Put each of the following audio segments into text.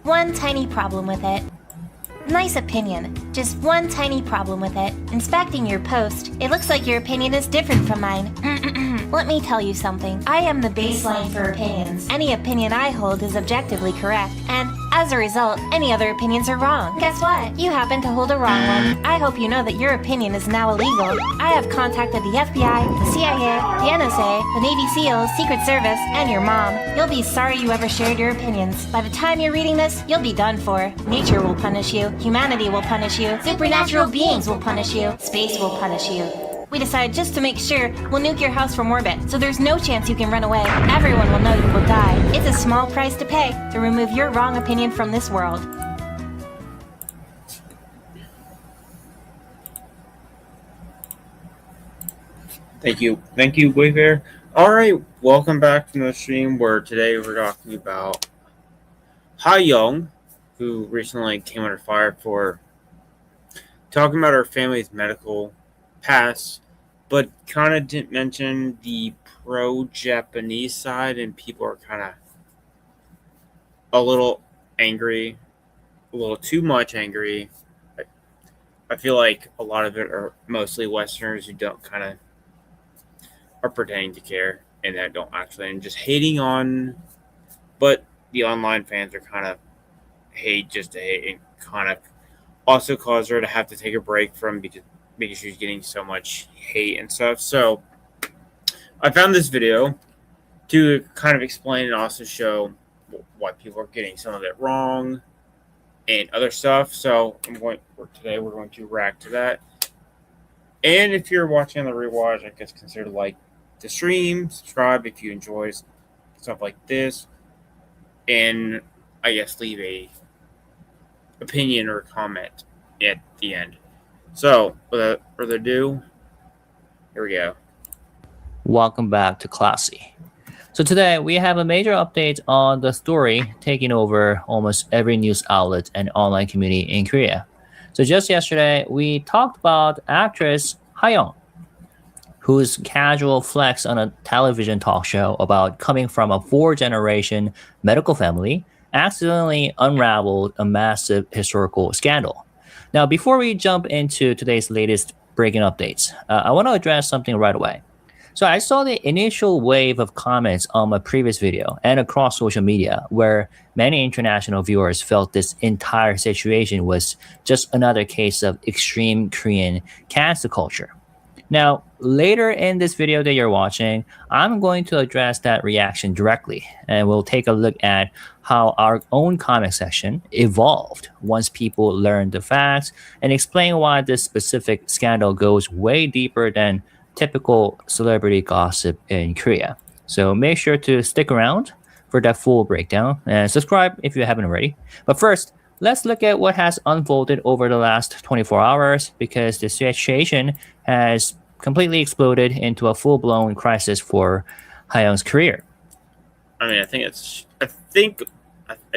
one tiny problem with it. Nice opinion. Just one tiny problem with it. Inspecting your post, it looks like your opinion is different from mine. Let me tell you something. I am the baseline for opinions. Any opinion I hold is objectively correct, and as a result, any other opinions are wrong. Guess what? You happen to hold a wrong one. I hope you know that your opinion is now illegal. I have contacted the FBI, the CIA, the NSA, the Navy SEALs, Secret Service, and your mom. You'll be sorry you ever shared your opinions. By the time you're reading this, you'll be done for. Nature will punish you. Humanity will punish you. Supernatural beings will punish you. Space will punish you. We decided just to make sure we'll nuke your house from orbit, so there's no chance you can run away. Everyone will know you will die. It's a small price to pay to remove your wrong opinion from this world. Thank you, Wayfair. Alright, welcome back to the stream where today we're talking about Ha-young, who recently came under fire for talking about her family's medical past, but kind of didn't mention the pro-Japanese side, and people are kind of a little angry, a little too much angry. I feel like a lot of it are mostly Westerners who don't kind of are pretending to care and that don't actually, and just hating on, but the online fans are kind of hate just to hate, and kind of also cause her to have to take a break from because she's getting so much hate and stuff. So I found this video to kind of explain and also show why people are getting some of it wrong and other stuff. So today we're going to react to that. And if you're watching the rewatch, I guess consider like the stream, subscribe if you enjoy stuff like this, and I guess leave a opinion or comment at the end. So, without further ado, here we go. Welcome back to Classy. So today we have a major update on the story taking over almost every news outlet and online community in Korea. So just yesterday, we talked about actress Ha-young, whose casual flex on a television talk show about coming from a four-generation medical family accidentally unraveled a massive historical scandal. Now, before we jump into today's latest breaking updates, I want to address something right away. So I saw the initial wave of comments on my previous video and across social media where many international viewers felt this entire situation was just another case of extreme Korean cancel culture. Now, later in this video that you're watching, I'm going to address that reaction directly, and we'll take a look at how our own comment section evolved once people learned the facts and explain why this specific scandal goes way deeper than typical celebrity gossip in Korea. So make sure to stick around for that full breakdown and subscribe if you haven't already. But first, let's look at what has unfolded over the last 24 hours because the situation has completely exploded into a full-blown crisis for Ha-young's career. I mean, I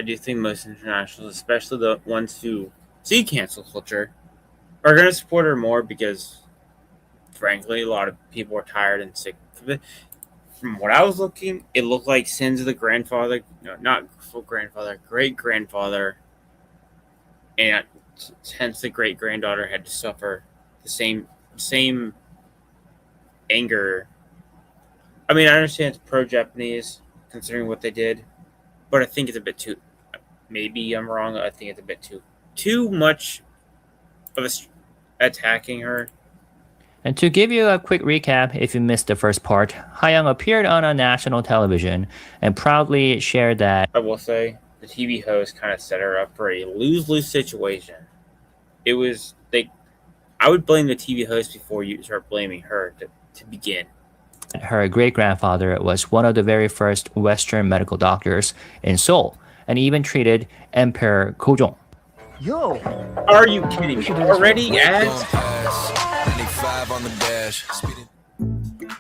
do think most internationals, especially the ones who see cancel culture, are going to support her more because, frankly, a lot of people are tired and sick of it. From what I was looking, it looked like sins of the grandfather, no, not full grandfather, great-grandfather, and hence the great-granddaughter had to suffer the same anger. I mean, I understand it's pro-Japanese considering what they did, but I think it's a bit too. Maybe I'm wrong. I think it's a bit too much of attacking her. And to give you a quick recap, if you missed the first part, Ha-young appeared on a national television and proudly shared that I will say the TV host kind of set her up for a lose-lose situation. It was I would blame the TV host before you start blaming her to begin. Her great-grandfather was one of the very first Western medical doctors in Seoul and even treated Emperor Gojong. Yo, are you kidding me? Already ads?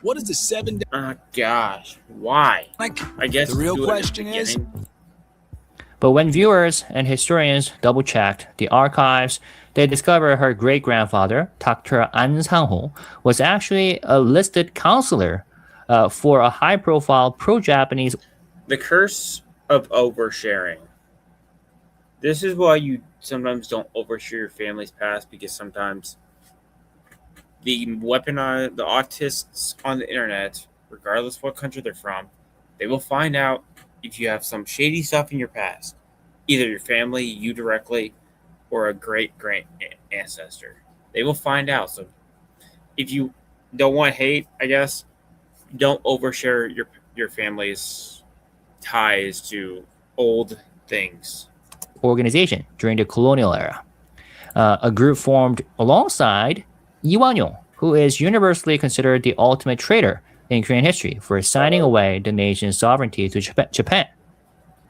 What is the 7 day? Oh gosh, why? I guess the real question is. But when viewers and historians double-checked the archives, they discovered her great-grandfather, Dr. An Sang-ho, was actually a listed counselor for a high-profile pro-Japanese. The curse of oversharing. This is why you sometimes don't overshare your family's past, because sometimes the autists on the internet, regardless of what country they're from, they will find out if you have some shady stuff in your past, either your family, you directly, or a great ancestor. They will find out. So if you don't want hate, I guess, don't overshare your family's ties to old things. Organization during the colonial era. A group formed alongside Iwanyo, who is universally considered the ultimate traitor in Korean history for signing away the nation's sovereignty to Japan.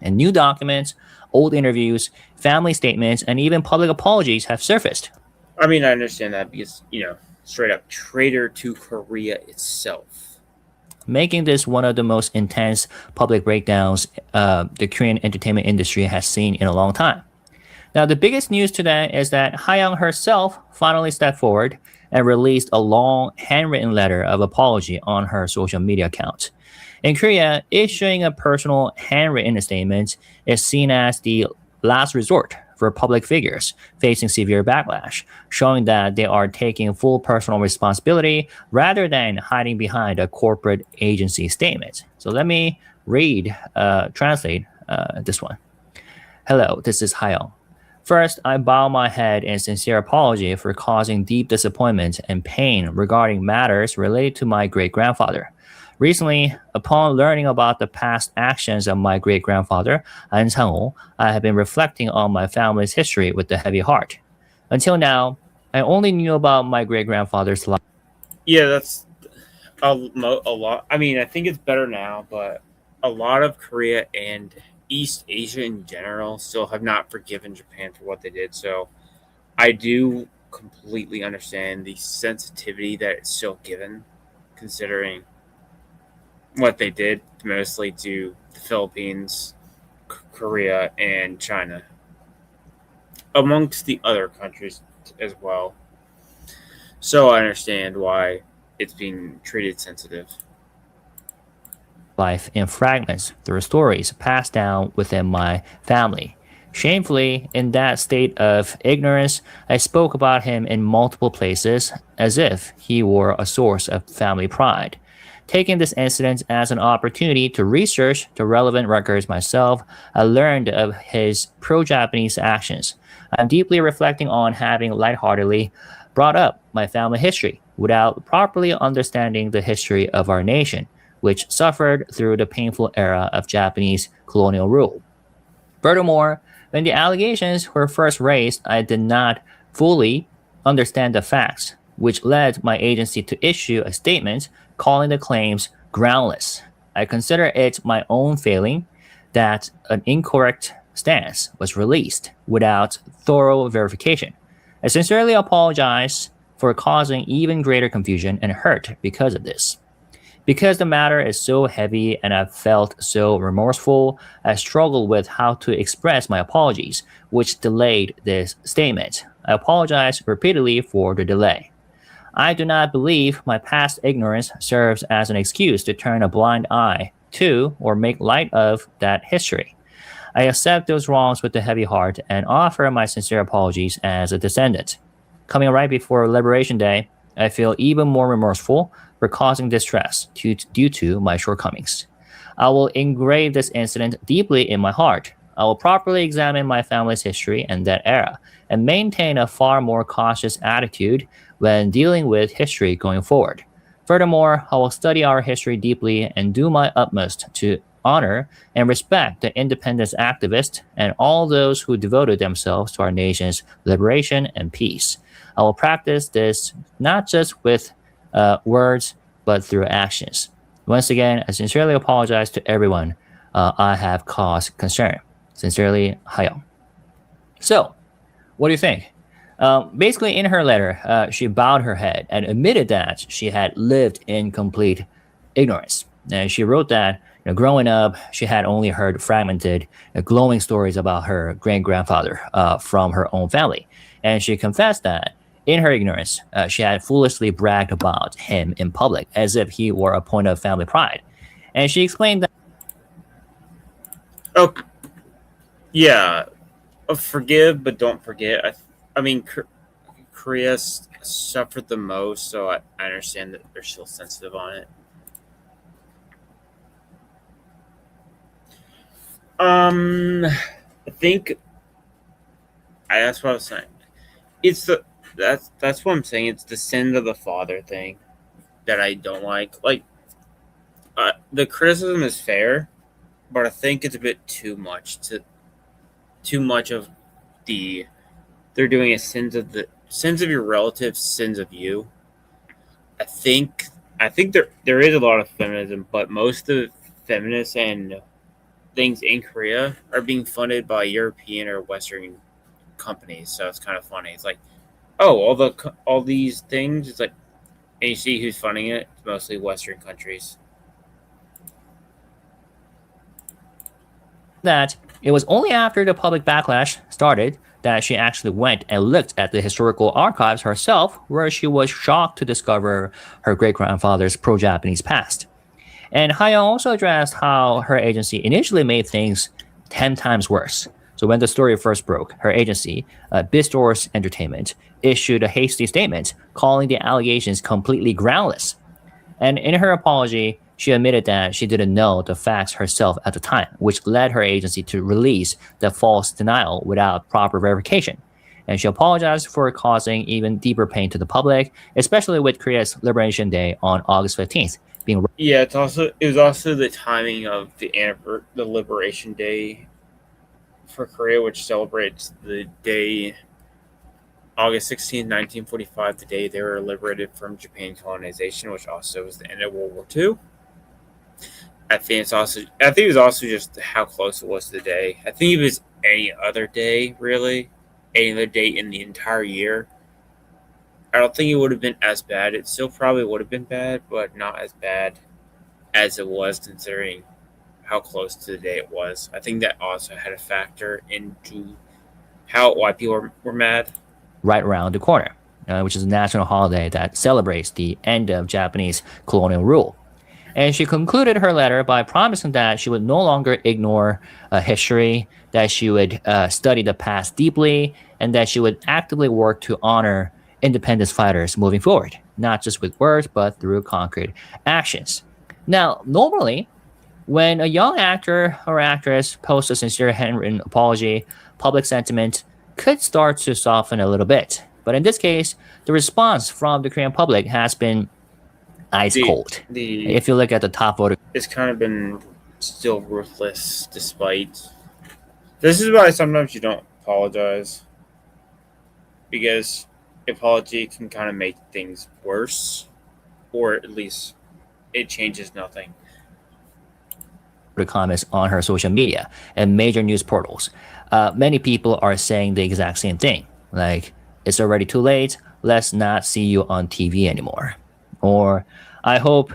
And new documents, old interviews, family statements, and even public apologies have surfaced. I mean, I understand that because, straight up traitor to Korea itself. Making this one of the most intense public breakdowns the Korean entertainment industry has seen in a long time. Now, the biggest news today is that Hayoung herself finally stepped forward and released a long handwritten letter of apology on her social media account. In Korea, issuing a personal handwritten statement is seen as the last resort for public figures facing severe backlash, showing that they are taking full personal responsibility rather than hiding behind a corporate agency statement. So let me translate this one. Hello, this is Hayoung. First, I bow my head in sincere apology for causing deep disappointment and pain regarding matters related to my great-grandfather. Recently, upon learning about the past actions of my great-grandfather, An Sang-ho, I have been reflecting on my family's history with a heavy heart. Until now, I only knew about my great-grandfather's life. Yeah, that's a lot. I mean, I think it's better now, but a lot of Korea and East Asia in general still have not forgiven Japan for what they did. So I do completely understand the sensitivity that it's still given, considering what they did mostly to the Philippines, Korea, and China, amongst the other countries as well. So I understand why it's being treated sensitive. Life in fragments through stories passed down within my family. Shamefully, in that state of ignorance, I spoke about him in multiple places as if he were a source of family pride. Taking this incident as an opportunity to research the relevant records myself, I learned of his pro-Japanese actions. I'm deeply reflecting on having lightheartedly brought up my family history without properly understanding the history of our nation, which suffered through the painful era of Japanese colonial rule. Furthermore, when the allegations were first raised, I did not fully understand the facts, which led my agency to issue a statement calling the claims groundless. I consider it my own failing that an incorrect stance was released without thorough verification. I sincerely apologize for causing even greater confusion and hurt because of this. Because the matter is so heavy and I felt so remorseful, I struggled with how to express my apologies, which delayed this statement. I apologize repeatedly for the delay. I do not believe my past ignorance serves as an excuse to turn a blind eye to or make light of that history. I accept those wrongs with a heavy heart and offer my sincere apologies as a descendant. Coming right before Liberation Day, I feel even more remorseful for causing distress due to my shortcomings. I will engrave this incident deeply in my heart. I will properly examine my family's history and that era, and maintain a far more cautious attitude when dealing with history going forward. Furthermore, I will study our history deeply and do my utmost to honor and respect the independence activists and all those who devoted themselves to our nation's liberation and peace. I will practice this not just with words, but through actions. Once again, I sincerely apologize to everyone I have caused concern. Sincerely, Hayoung. So, what do you think? Basically, in her letter, she bowed her head and admitted that she had lived in complete ignorance. And she wrote that growing up, she had only heard fragmented, glowing stories about her great-grandfather from her own family. And she confessed that in her ignorance, she had foolishly bragged about him in public as if he were a point of family pride. And she explained that. Oh, yeah. forgive but don't forget. I mean, Korea suffered the most, so I understand that they're still sensitive on it. I think that's what I was saying. It's that's what I'm saying. It's the sin of the father thing that I don't like. Like, the criticism is fair, but I think it's a bit too much of the they're doing a sins of your relatives, sins of you. I think there is a lot of feminism, but most of the feminists and things in Korea are being funded by European or Western companies. So it's kind of funny. It's like, oh, all these things. It's like, and you see who's funding it? It's mostly Western countries. That it was only after the public backlash started that she actually went and looked at the historical archives herself, where she was shocked to discover her great-grandfather's pro-Japanese past. And Haya also addressed how her agency initially made things 10 times worse. So when the story first broke, her agency, Bistors Entertainment, issued a hasty statement calling the allegations completely groundless. And in her apology, she admitted that she didn't know the facts herself at the time, which led her agency to release the false denial without proper verification. And she apologized for causing even deeper pain to the public, especially with Korea's Liberation Day on August 15th being. Yeah, it was also the timing of the Liberation Day for Korea, which celebrates the day August 16th, 1945, the day they were liberated from Japan colonization, which also was the end of World War II. I think it was also just how close it was to the day. I think if it was any other day, really, any other day in the entire year, I don't think it would have been as bad. It still probably would have been bad, but not as bad as it was considering how close to the day it was. I think that also had a factor into why people were mad. Right around the corner, which is a national holiday that celebrates the end of Japanese colonial rule. And she concluded her letter by promising that she would no longer ignore history, that she would study the past deeply, and that she would actively work to honor independence fighters moving forward, not just with words, but through concrete actions. Now, normally, when a young actor or actress posts a sincere handwritten apology, public sentiment could start to soften a little bit. But in this case, the response from the Korean public has been ice cold. If you look at the top voter, it's kind of been still ruthless despite. This is why sometimes you don't apologize, because apology can kind of make things worse, or at least it changes nothing. Comments on her social media and major news portals. Many people are saying the exact same thing, like, it's already too late, let's not see you on TV anymore. Or, I hope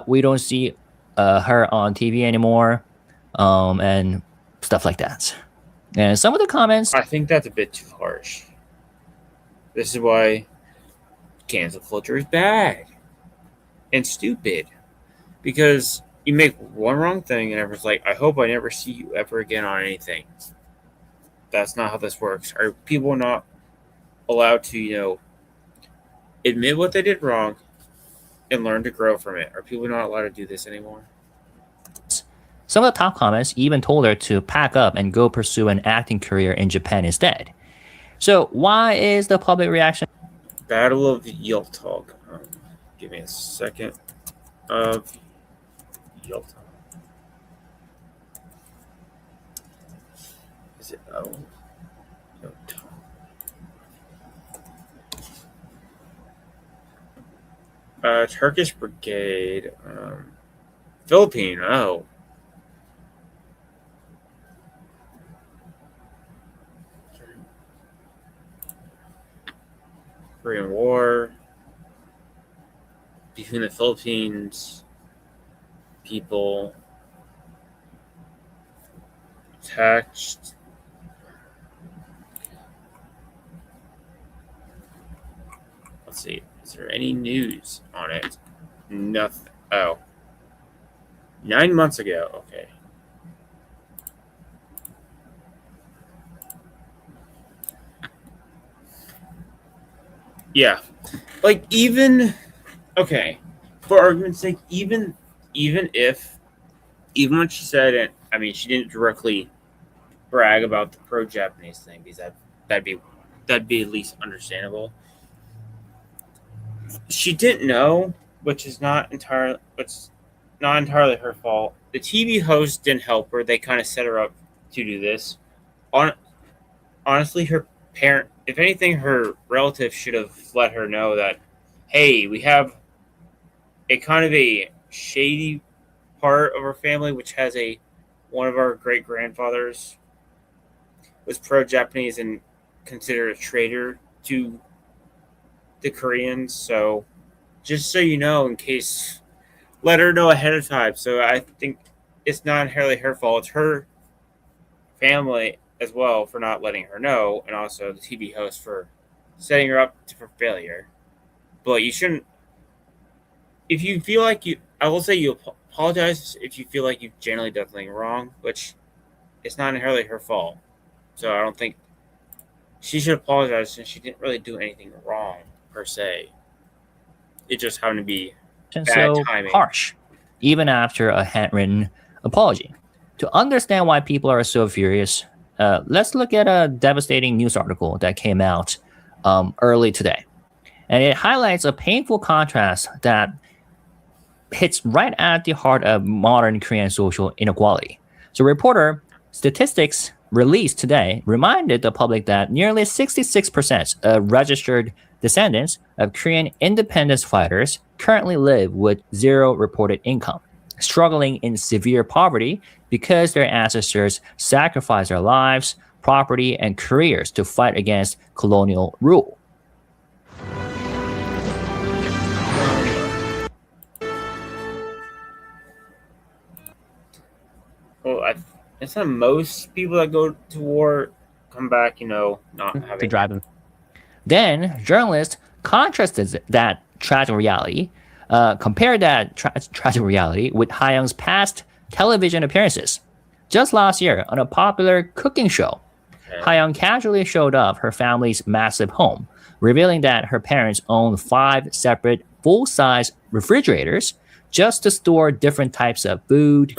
we don't see her on TV anymore, and stuff like that. And some of the comments, I think that's a bit too harsh. This is why cancel culture is bad and stupid, because you make one wrong thing and everyone's like, I hope I never see you ever again on anything. That's not how this works. Are people not allowed to, admit what they did wrong and learn to grow from it? Are people not allowed to do this anymore? Some of the top comments even told her to pack up and go pursue an acting career in Japan instead. So why is the public reaction? Battle of Yultog. Give me a second. Of Yultog. Is it Yultog? Turkish Brigade. Philippine. Oh. Korean War. Between the Philippines people attached. Let's see. Is there any news on it? Nothing. Oh. 9 months ago. Okay. Yeah, like even okay, for argument's sake, even when she said it, I mean, she didn't directly brag about the pro-Japanese thing because that'd be that'd be at least understandable. She didn't know, which is not entirely her fault. The TV host didn't help her. They kind of set her up to do this. On honestly, her parent, if anything, her relative should have let her know that, hey, we have a kind of a shady part of our family, which has one of our great grandfathers was pro-Japanese and considered a traitor to the Koreans. So, just so you know, in case, let her know ahead of time. So I think it's not entirely her fault. It's her family as well for not letting her know, and also the TV host for setting her up for failure. But you shouldn't. If you feel like I will say you apologize if you feel like you've generally done something wrong, which it's not entirely her fault. So I don't think she should apologize since she didn't really do anything wrong per se. It just happened to be And bad so timing. harsh, even after a handwritten apology. To understand why people are so furious, let's look at a devastating news article that came out early today. And it highlights a painful contrast that hits right at the heart of modern Korean social inequality. So, reporter statistics released today reminded the public that nearly 66% of registered descendants of Korean independence fighters currently live with zero reported income, struggling in severe poverty because their ancestors sacrificed their lives, property, and careers to fight against colonial rule. Well, it's not most people that go to war come back, not To having. drive them. Then journalists contrasted that tragic reality, compared that tragic reality with Ha-young's past television appearances. Just last year, on a popular cooking show, Okay. Ha-young casually showed up her family's massive home, revealing that her parents own 5 separate full-size refrigerators just to store different types of food,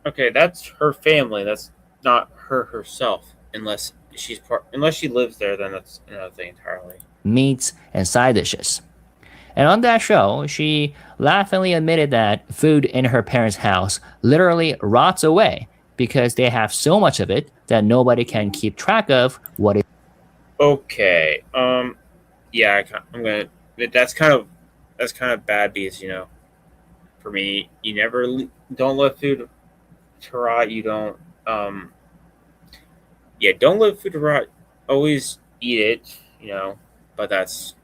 Okay, that's her family. That's not her herself, unless unless she lives there. Then that's another thing entirely. meats, and side dishes. And on that show, she laughingly admitted that food in her parents' house literally rots away because they have so much of it that nobody can keep track of what it. Okay. Yeah, I'm gonna. That's kind of bad because for me, you never don't let food to rot. You don't. Yeah, don't let food to rot. Always eat it. But that's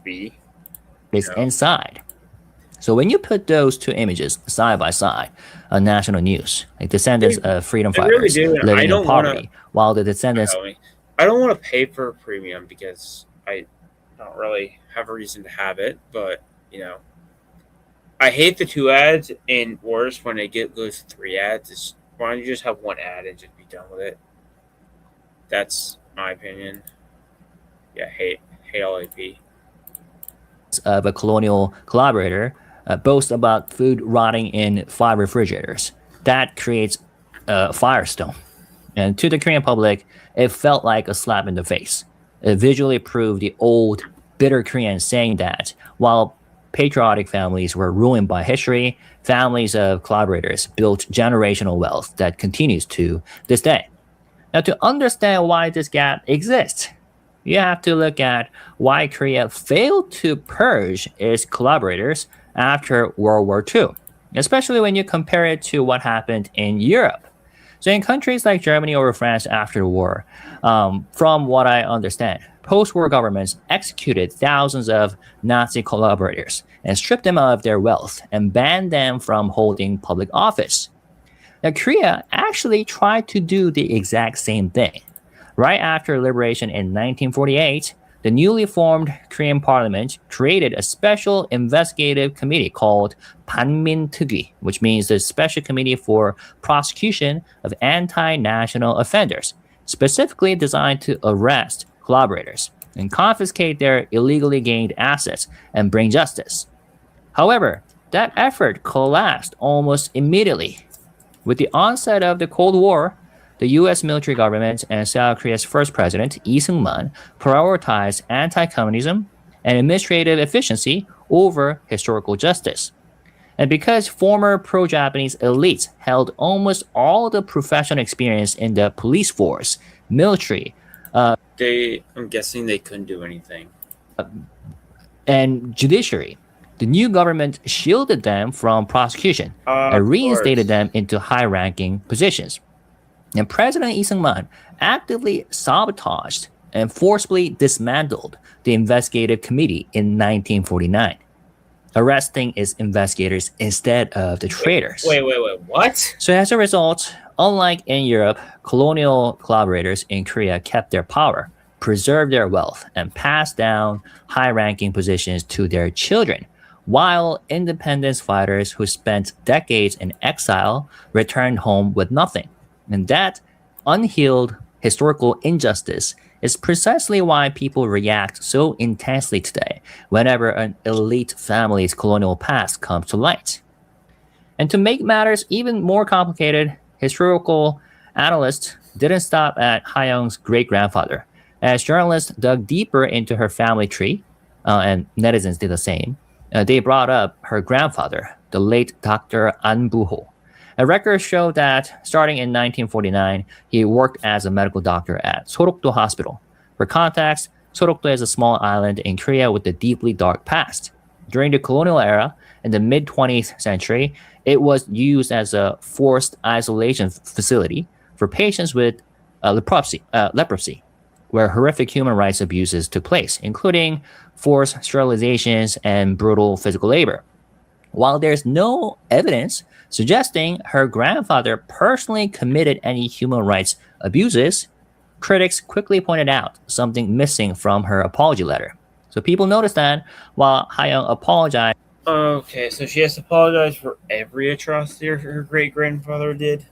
me. is Yeah. inside. So when you put those two images side by side on national news, like descendants of freedom they really fighters do, and I living in don't wanna- poverty, while the descendants I don't want to pay for a premium because I don't really have a reason to have it. But I hate the 2 ads, and worse when it goes to 3 ads. Why don't you just have 1 ad and just be done with it? That's my opinion. Yeah, hate LAP. of a colonial collaborator boast about food rotting in 5 refrigerators. That creates a firestorm. And to the Korean public, it felt like a slap in the face. It visually proved the old, bitter Koreans saying that while patriotic families were ruined by history, families of collaborators built generational wealth that continues to this day. Now, to understand why this gap exists, you have to look at why Korea failed to purge its collaborators after World War II, especially when you compare it to what happened in Europe. So in countries like Germany or France after the war, from what I understand, post-war governments executed thousands of Nazi collaborators and stripped them of their wealth and banned them from holding public office. Now, Korea actually tried to do the exact same thing. Right after liberation in 1948, the newly formed Korean parliament created a special investigative committee called 반민특위, which means the Special Committee for Prosecution of Anti-National Offenders, specifically designed to arrest collaborators. and confiscate their illegally gained assets and bring justice. However, that effort collapsed almost immediately. With the onset of the Cold War, the U.S. military government and South Korea's first president, Lee Seung-man, prioritized anti-communism and administrative efficiency over historical justice. And because former pro-Japanese elites held almost all the professional experience in the police force, military, I'm guessing they couldn't do anything. and judiciary, the new government shielded them from prosecution and Of reinstated course. them into high-ranking positions. And President Lee Seung-man actively sabotaged and forcibly dismantled the investigative committee in 1949, arresting its investigators instead of the traitors. Wait, what? So as a result, unlike in Europe, colonial collaborators in Korea kept their power, preserved their wealth, and passed down high-ranking positions to their children, while independence fighters who spent decades in exile returned home with nothing. And that unhealed historical injustice is precisely why people react so intensely today whenever an elite family's colonial past comes to light. And to make matters even more complicated, historical analysts didn't stop at Ha-young's great-grandfather. As journalists dug deeper into her family tree, and netizens did the same, they brought up her grandfather, the late Dr. An Bu-ho. A record showed that starting in 1949, he worked as a medical doctor at Sorokdo Hospital. For context, Sorokdo is a small island in Korea with a deeply dark past. During the colonial era, in the mid-20th century, it was used as a forced isolation facility for patients with leprosy, where horrific human rights abuses took place, including forced sterilizations and brutal physical labor. While there's no evidence suggesting her grandfather personally committed any human rights abuses, critics quickly pointed out something missing from her apology letter. So people noticed that while Ha-young apologized, Okay, so she has to apologize for every atrocity her great-grandfather did?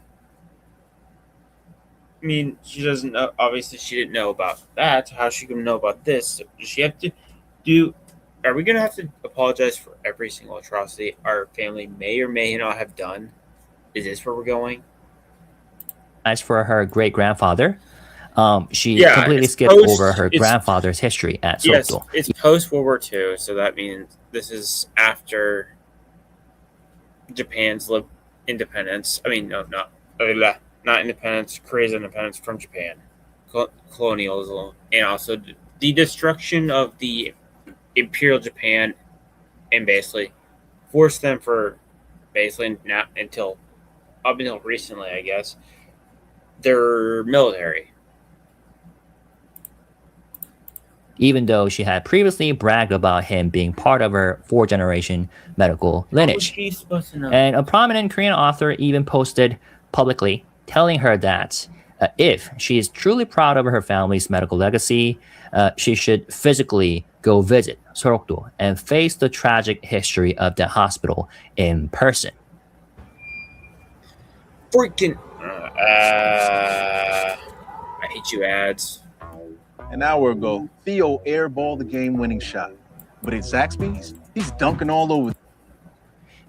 I mean, she doesn't know. Obviously, she didn't know about that. How's she going to know about this? So does she have to do... Are we going to have to apologize for every single atrocity our family may or may not have done? Is this where we're going? as for her great-grandfather, she Yeah, completely it's skipped post- over her it's- grandfather's history at Yes, Sorokdo. it's post-World War II, so that means this is after Japan's independence. I mean, no, not independence, Korea's independence from Japan. Colonialism, and also the destruction of the Imperial Japan, and basically forced them for basically not until up until recently, I guess, their military. Even though she had previously bragged about him being part of her four-generation medical How was lineage. she supposed to know? And a prominent Korean author even posted publicly telling her that if she is truly proud of her family's medical legacy, she should physically go visit Sorokdo and face the tragic history of the hospital in person. Freaking! I hate you, ads. An hour ago, Theo airballed the game-winning shot. But at Zaxby's, he's dunking all over.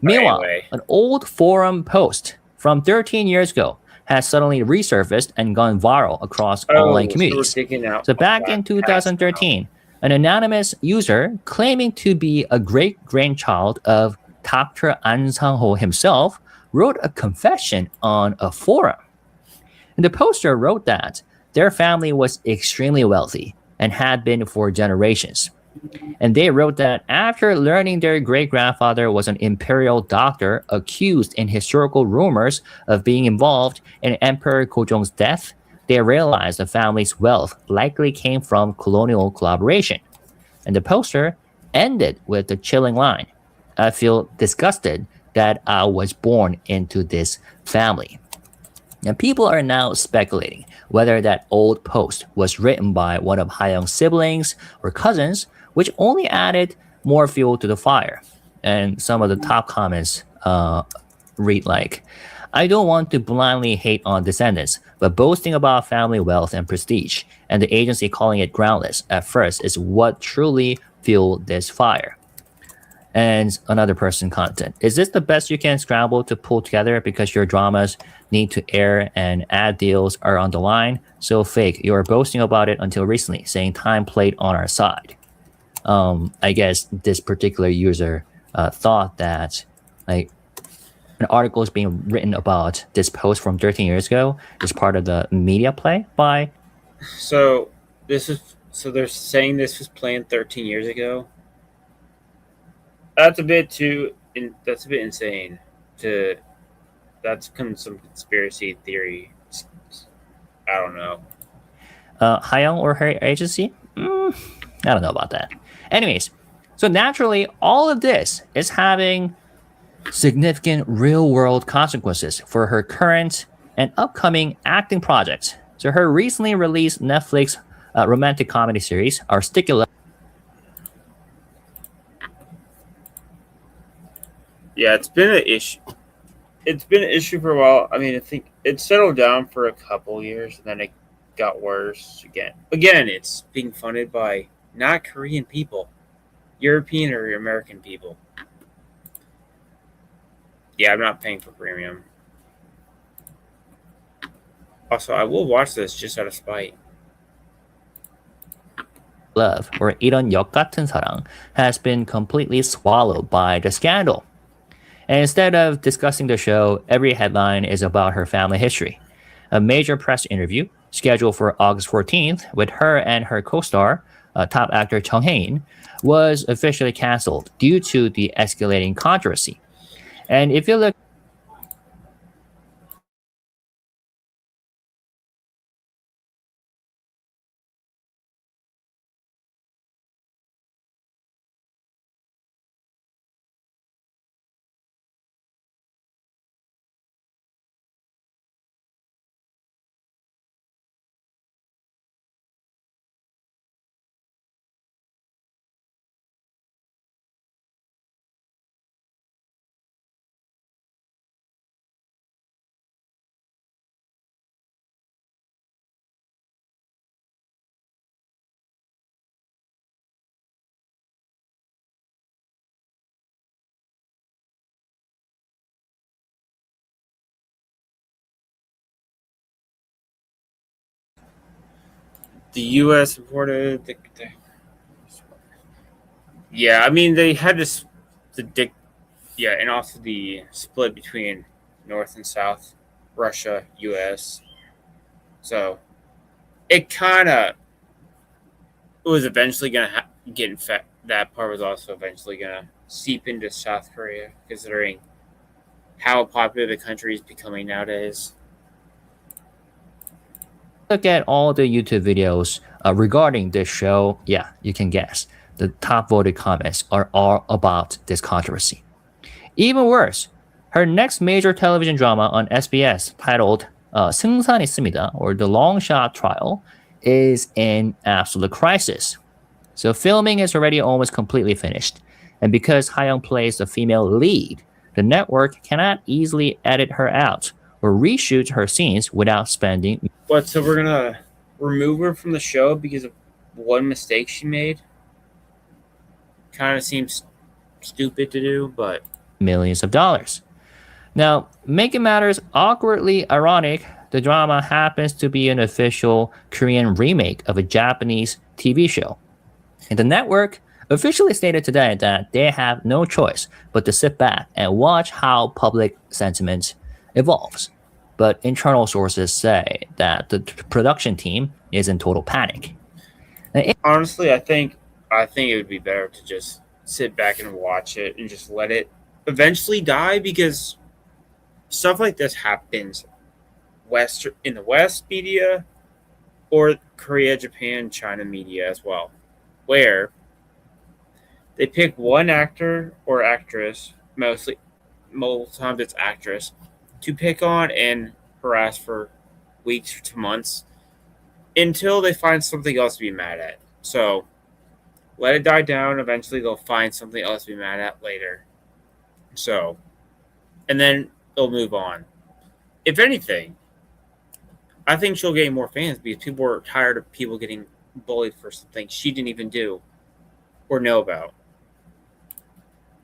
Meanwhile, Anyway. an old forum post from 13 years ago has suddenly resurfaced and gone viral across online communities. So, we're digging out So back that in past 2013, an anonymous user claiming to be a great-grandchild of Dr. An Sang-ho himself wrote a confession on a forum. And the poster wrote that their family was extremely wealthy and had been for generations. And they wrote that after learning their great-grandfather was an imperial doctor accused in historical rumors of being involved in Emperor Gojong's death, they realized the family's wealth likely came from colonial collaboration. And the poster ended with the chilling line, "I feel disgusted that I was born into this family." And people are now speculating whether that old post was written by one of Ha-young's siblings or cousins, which only added more fuel to the fire. And some of the top comments read like, I don't want to blindly hate on descendants, but boasting about family wealth and prestige, and the agency calling it groundless at first is what truly fueled this fire. And another person content. Is this the best you can scramble to pull together because your dramas need to air and ad deals are on the line? So fake. You were boasting about it until recently, saying time played on our side. I guess this particular user thought that like an article is being written about this post from 13 years ago is part of the media play by. So they're saying this was planned 13 years ago. That's a bit insane. That's some conspiracy theory. I don't know. Hyung or her agency? I don't know about that. Anyways, so naturally, all of this is having significant real-world consequences for her current and upcoming acting projects. So her recently released Netflix romantic comedy series, Our Sticky Love. Yeah, it's been an issue. It's been an issue for a while. I mean, I think it settled down for a couple years, and then it got worse again. Again, it's being funded by not Korean people, European or American people. Yeah, I'm not paying for premium. Also, I will watch this just out of spite. Love, or 이런 역 같은 사랑, has been completely swallowed by the scandal. And instead of discussing the show, every headline is about her family history. A major press interview scheduled for August 14th with her and her co-star, top actor Chung Hae-in, was officially canceled due to the escalating controversy. And if you look The U.S. reported yeah, I mean they had this and also the split between North and South, Russia, U.S. So it kind of was eventually gonna get infected. That part was also eventually gonna seep into South Korea, considering how popular the country is becoming nowadays. look at all the YouTube videos regarding this show, yeah, you can guess. The top voted comments are all about this controversy. Even worse, her next major television drama on SBS titled 승산 있습니다, or The Long Shot Trial, is in absolute crisis. So filming is already almost completely finished. And because Hayoung plays the female lead, the network cannot easily edit her out or reshoot her scenes without spending. What? So we're gonna remove her from the show because of one mistake she made? Kind of seems stupid to do, but millions of dollars. Now, making matters awkwardly ironic, the drama happens to be an official Korean remake of a Japanese TV show. And the network officially stated today that they have no choice but to sit back and watch how public sentiment evolves. But internal sources say that the production team is in total panic. honestly, I think it would be better to just sit back and watch it and just let it eventually die, because stuff like this happens in the West media or Korea, Japan, China media as well, where they pick one actor or actress, most times it's actress, to pick on and harass for weeks to months until they find something else to be mad at. So let it die down. Eventually they'll find something else to be mad at later. So, and then they'll move on. if anything, I think she'll gain more fans because people are tired of people getting bullied for something she didn't even do or know about.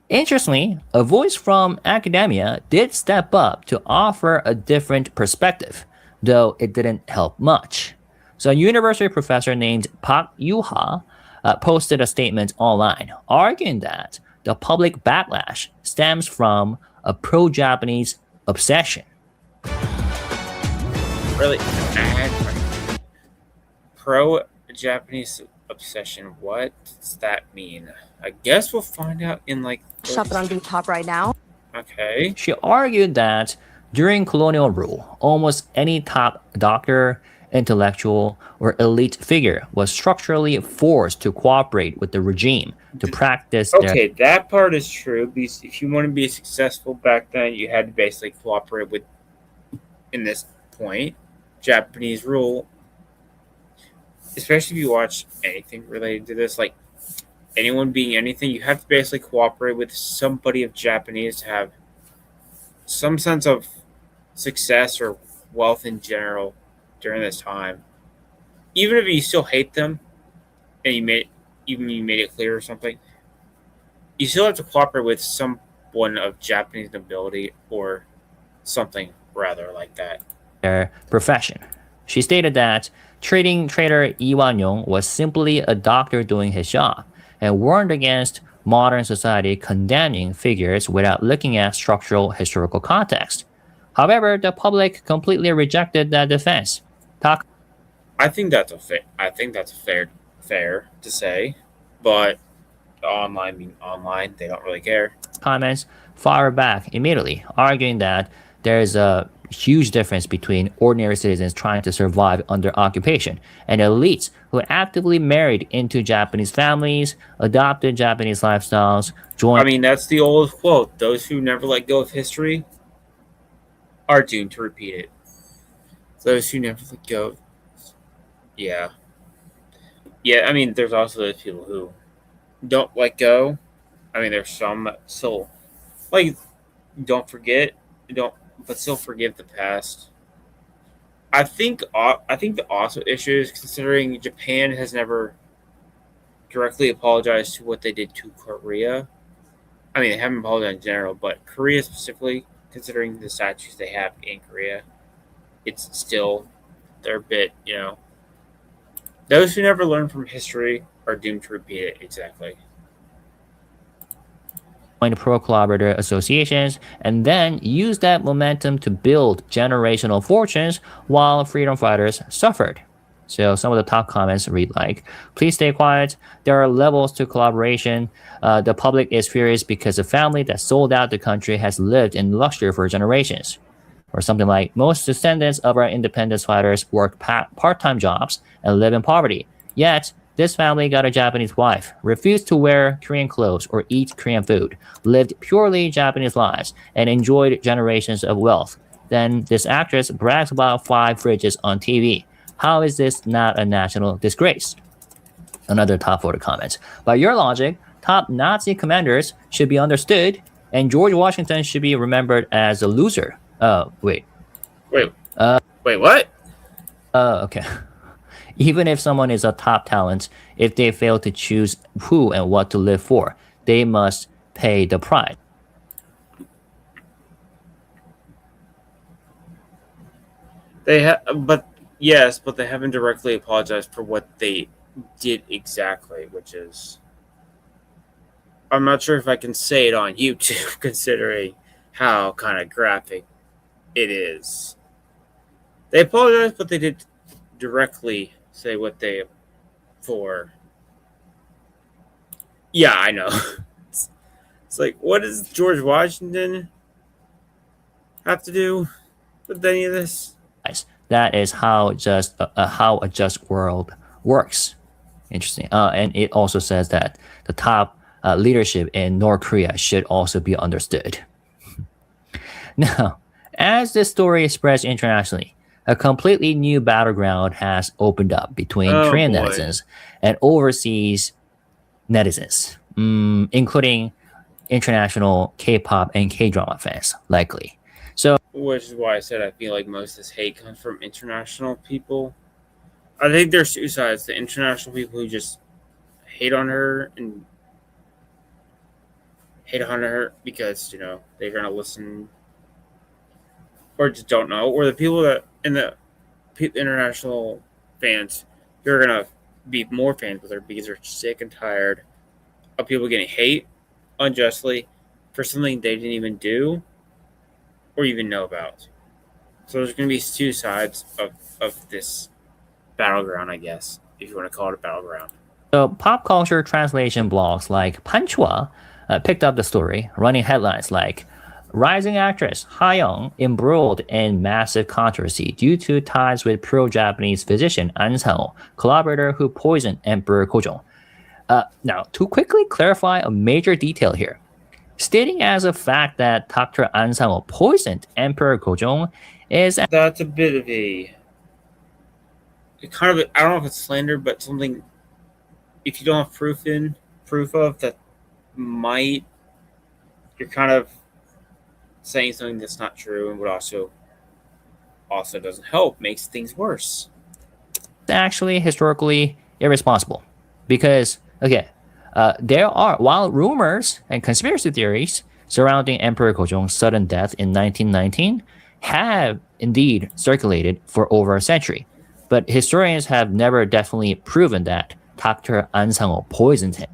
Interestingly, a voice from academia did step up to offer a different perspective, though it didn't help much. So a university professor named Park Yuha posted a statement online arguing that the public backlash stems from a pro-Japanese obsession. Really bad. Pro-Japanese obsession. What does that mean? I guess we'll find out in like. Shop it on Depop right now. Okay. She argued that during colonial rule, almost any top doctor, intellectual, or elite figure was structurally forced to cooperate with the regime to practice their. Okay, that part is true. Because if you want to be successful back then, you had to basically cooperate with, in this point, Japanese rule. Especially if you watch anything related to this, like anyone being anything, you have to basically cooperate with somebody of Japanese to have some sense of success or wealth in general during this time. Even if you still hate them and you made it clear or something, you still have to cooperate with someone of Japanese nobility or something rather like that. Their profession. She stated that trader Lee Wan-yong was simply a doctor doing his job and warned against modern society condemning figures without looking at structural historical context. However, the public completely rejected that defense. I think that's fair to say, but online, they don't really care. Comments fired back immediately, arguing that there is a huge difference between ordinary citizens trying to survive under occupation and elites who actively married into Japanese families, adopted Japanese lifestyles, joined. I mean, that's the old quote: "Those who never let go of history are doomed to repeat it." Those who never let go. Yeah. I mean, there's also those people who don't let go. I mean, there's some that still like but still forgive the past. I think the also issue is considering Japan has never directly apologized to what they did to Korea. I mean, they haven't apologized in general, but Korea specifically, considering the statues they have in Korea, it's still they're a bit, Those who never learn from history are doomed to repeat it. Exactly. Pro-collaborator associations and then use that momentum to build generational fortunes while freedom fighters suffered. So some of the top comments read like, please stay quiet. There are levels to collaboration. The public is furious because the family that sold out the country has lived in luxury for generations. Or something like, most descendants of our independence fighters work part-time jobs and live in poverty. Yet, this family got a Japanese wife, refused to wear Korean clothes or eat Korean food, lived purely Japanese lives, and enjoyed generations of wealth. Then this actress brags about 5 fridges on TV. How is this not a national disgrace? Another top voter comment. By your logic, top Nazi commanders should be understood, and George Washington should be remembered as a loser. Wait, what? Okay. Even if someone is a top talent, if they fail to choose who and what to live for, they must pay the price. But they haven't directly apologized for what they did exactly, which is, I'm not sure if I can say it on YouTube, considering how kind of graphic it is. They apologized, but they did directly say what they for. Yeah, I know. It's like, what does George Washington have to do with any of this? That is how a just world works. Interesting. And it also says that the top leadership in North Korea should also be understood. Now, as this story spreads internationally, a completely new battleground has opened up between Korean netizens and overseas netizens, including international K-pop and K-drama fans, likely. Which is why I said I feel like most of this hate comes from international people. I think there's two sides: the international people who just hate on her and hate on her because they're gonna listen or just don't know, or the people that in the international fans who are gonna be more fans with her because they're sick and tired of people getting hate unjustly for something they didn't even do or even know about. So there's going to be two sides of this battleground, I guess, if you want to call it a battleground. So pop culture translation blogs like Panchua picked up the story, running headlines like "Rising actress Ha Young embroiled in massive controversy due to ties with pro-Japanese physician An Sang-ho, collaborator who poisoned Emperor Gojong." Now, to quickly clarify a major detail here, stating as a fact that Dr. An Sang-ho poisoned Emperor Gojong is That's a bit of a kind of I don't know if it's slander, but something if you don't have proof of that might you're kind of saying something that's not true and would also doesn't help, makes things worse. actually historically irresponsible because there are, while rumors and conspiracy theories surrounding Emperor Gojong's sudden death in 1919 have indeed circulated for over a century, but historians have never definitely proven that Dr. An Sang-ho poisoned him.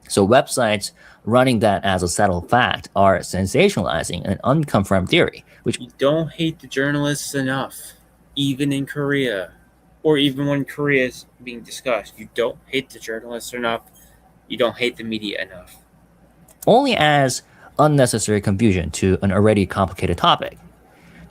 So websites running that as a settled fact are sensationalizing an unconfirmed theory, which You don't hate the journalists enough, even in Korea, or even when Korea is being discussed. You don't hate the journalists enough. You don't hate the media enough. only adds unnecessary confusion to an already complicated topic.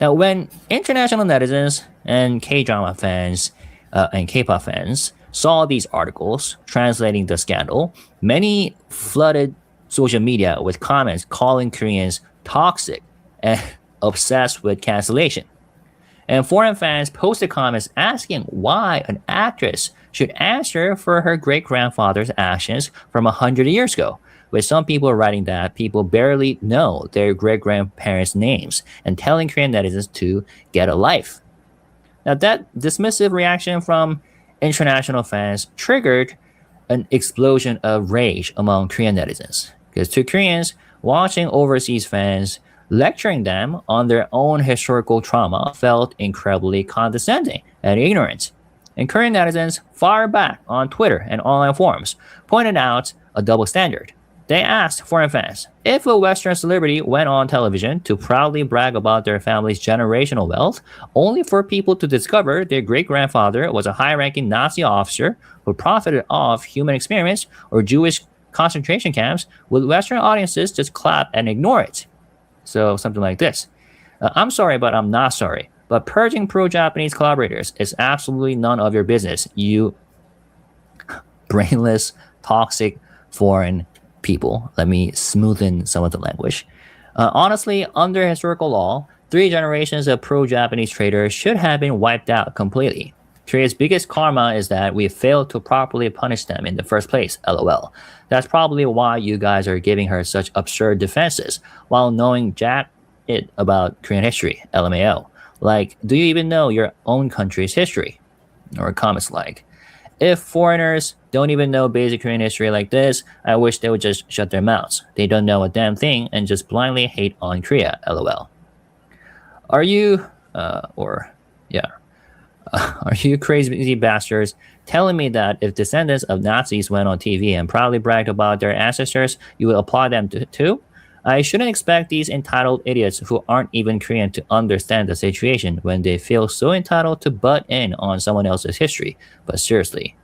Now, when international netizens and K-drama fans and K-pop fans saw these articles translating the scandal, many flooded social media with comments calling Koreans toxic and obsessed with cancellation. And foreign fans posted comments asking why an actress should answer for her great-grandfather's actions from 100 years ago, with some people writing that people barely know their great-grandparents' names and telling Korean netizens to get a life. Now, that dismissive reaction from international fans triggered an explosion of rage among Korean netizens. Because to Koreans, watching overseas fans lecturing them on their own historical trauma felt incredibly condescending and ignorant. And Korean netizens fired back on Twitter and online forums, pointed out a double standard. They asked foreign fans if a Western celebrity went on television to proudly brag about their family's generational wealth, only for people to discover their great-grandfather was a high-ranking Nazi officer who profited off human experiments or Jewish concentration camps, would Western audiences just clap and ignore it? So something like this. I'm sorry, but I'm not sorry. But purging pro-Japanese collaborators is absolutely none of your business, you brainless, toxic, foreign people. Let me smoothen some of the language. Honestly, under historical law, 3 generations of pro-Japanese traitors should have been wiped out completely. Korea's biggest karma is that we failed to properly punish them in the first place, lol. That's probably why you guys are giving her such absurd defenses, while knowing jack it about Korean history, LMAO. Like, do you even know your own country's history? Or comments like, if foreigners don't even know basic Korean history like this, I wish they would just shut their mouths. They don't know a damn thing and just blindly hate on Korea, lol. Are you, are you crazy bastards telling me that if descendants of Nazis went on TV and proudly bragged about their ancestors, you would applaud them too? I shouldn't expect these entitled idiots who aren't even Korean to understand the situation when they feel so entitled to butt in on someone else's history. But seriously,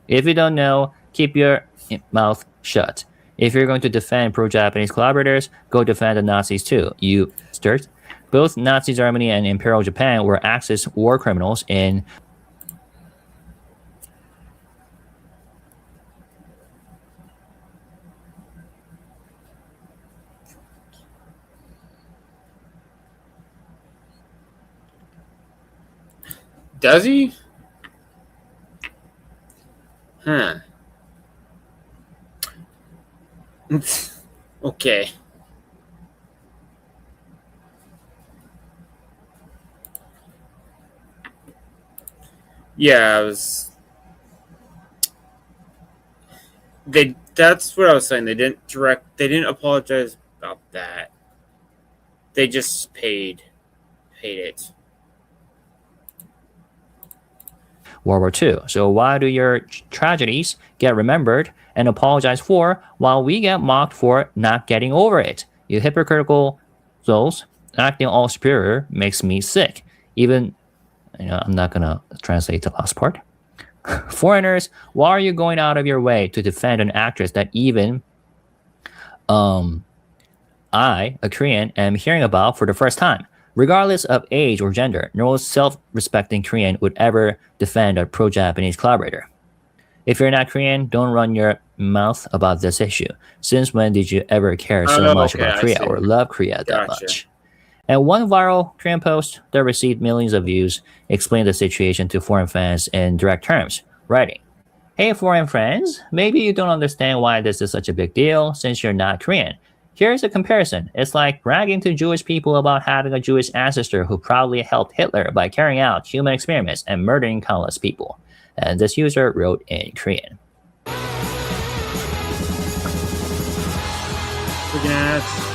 if you don't know, keep your mouth shut. If you're going to defend pro-Japanese collaborators, go defend the Nazis too, you sturt. Both Nazi Germany and Imperial Japan were Axis war criminals in Does he? Huh. Okay. Yeah, I was. That's what I was saying. They didn't apologize about that. They just paid it. World War II. So why do your tragedies get remembered and apologized for while we get mocked for not getting over it? You hypocritical souls acting all superior makes me sick. Even, I'm not going to translate the last part. Foreigners, why are you going out of your way to defend an actress that even I, a Korean, am hearing about for the first time? Regardless of age or gender, no self-respecting Korean would ever defend a pro-Japanese collaborator. If you're not Korean, don't run your mouth about this issue. Since when did you ever care so much about Korea or love Korea that much? And one viral Korean post that received millions of views explained the situation to foreign fans in direct terms, writing, "Hey foreign friends, maybe you don't understand why this is such a big deal since you're not Korean. Here's a comparison. It's like bragging to Jewish people about having a Jewish ancestor who proudly helped Hitler by carrying out human experiments and murdering countless people." And this user wrote in Korean. Freaking ass.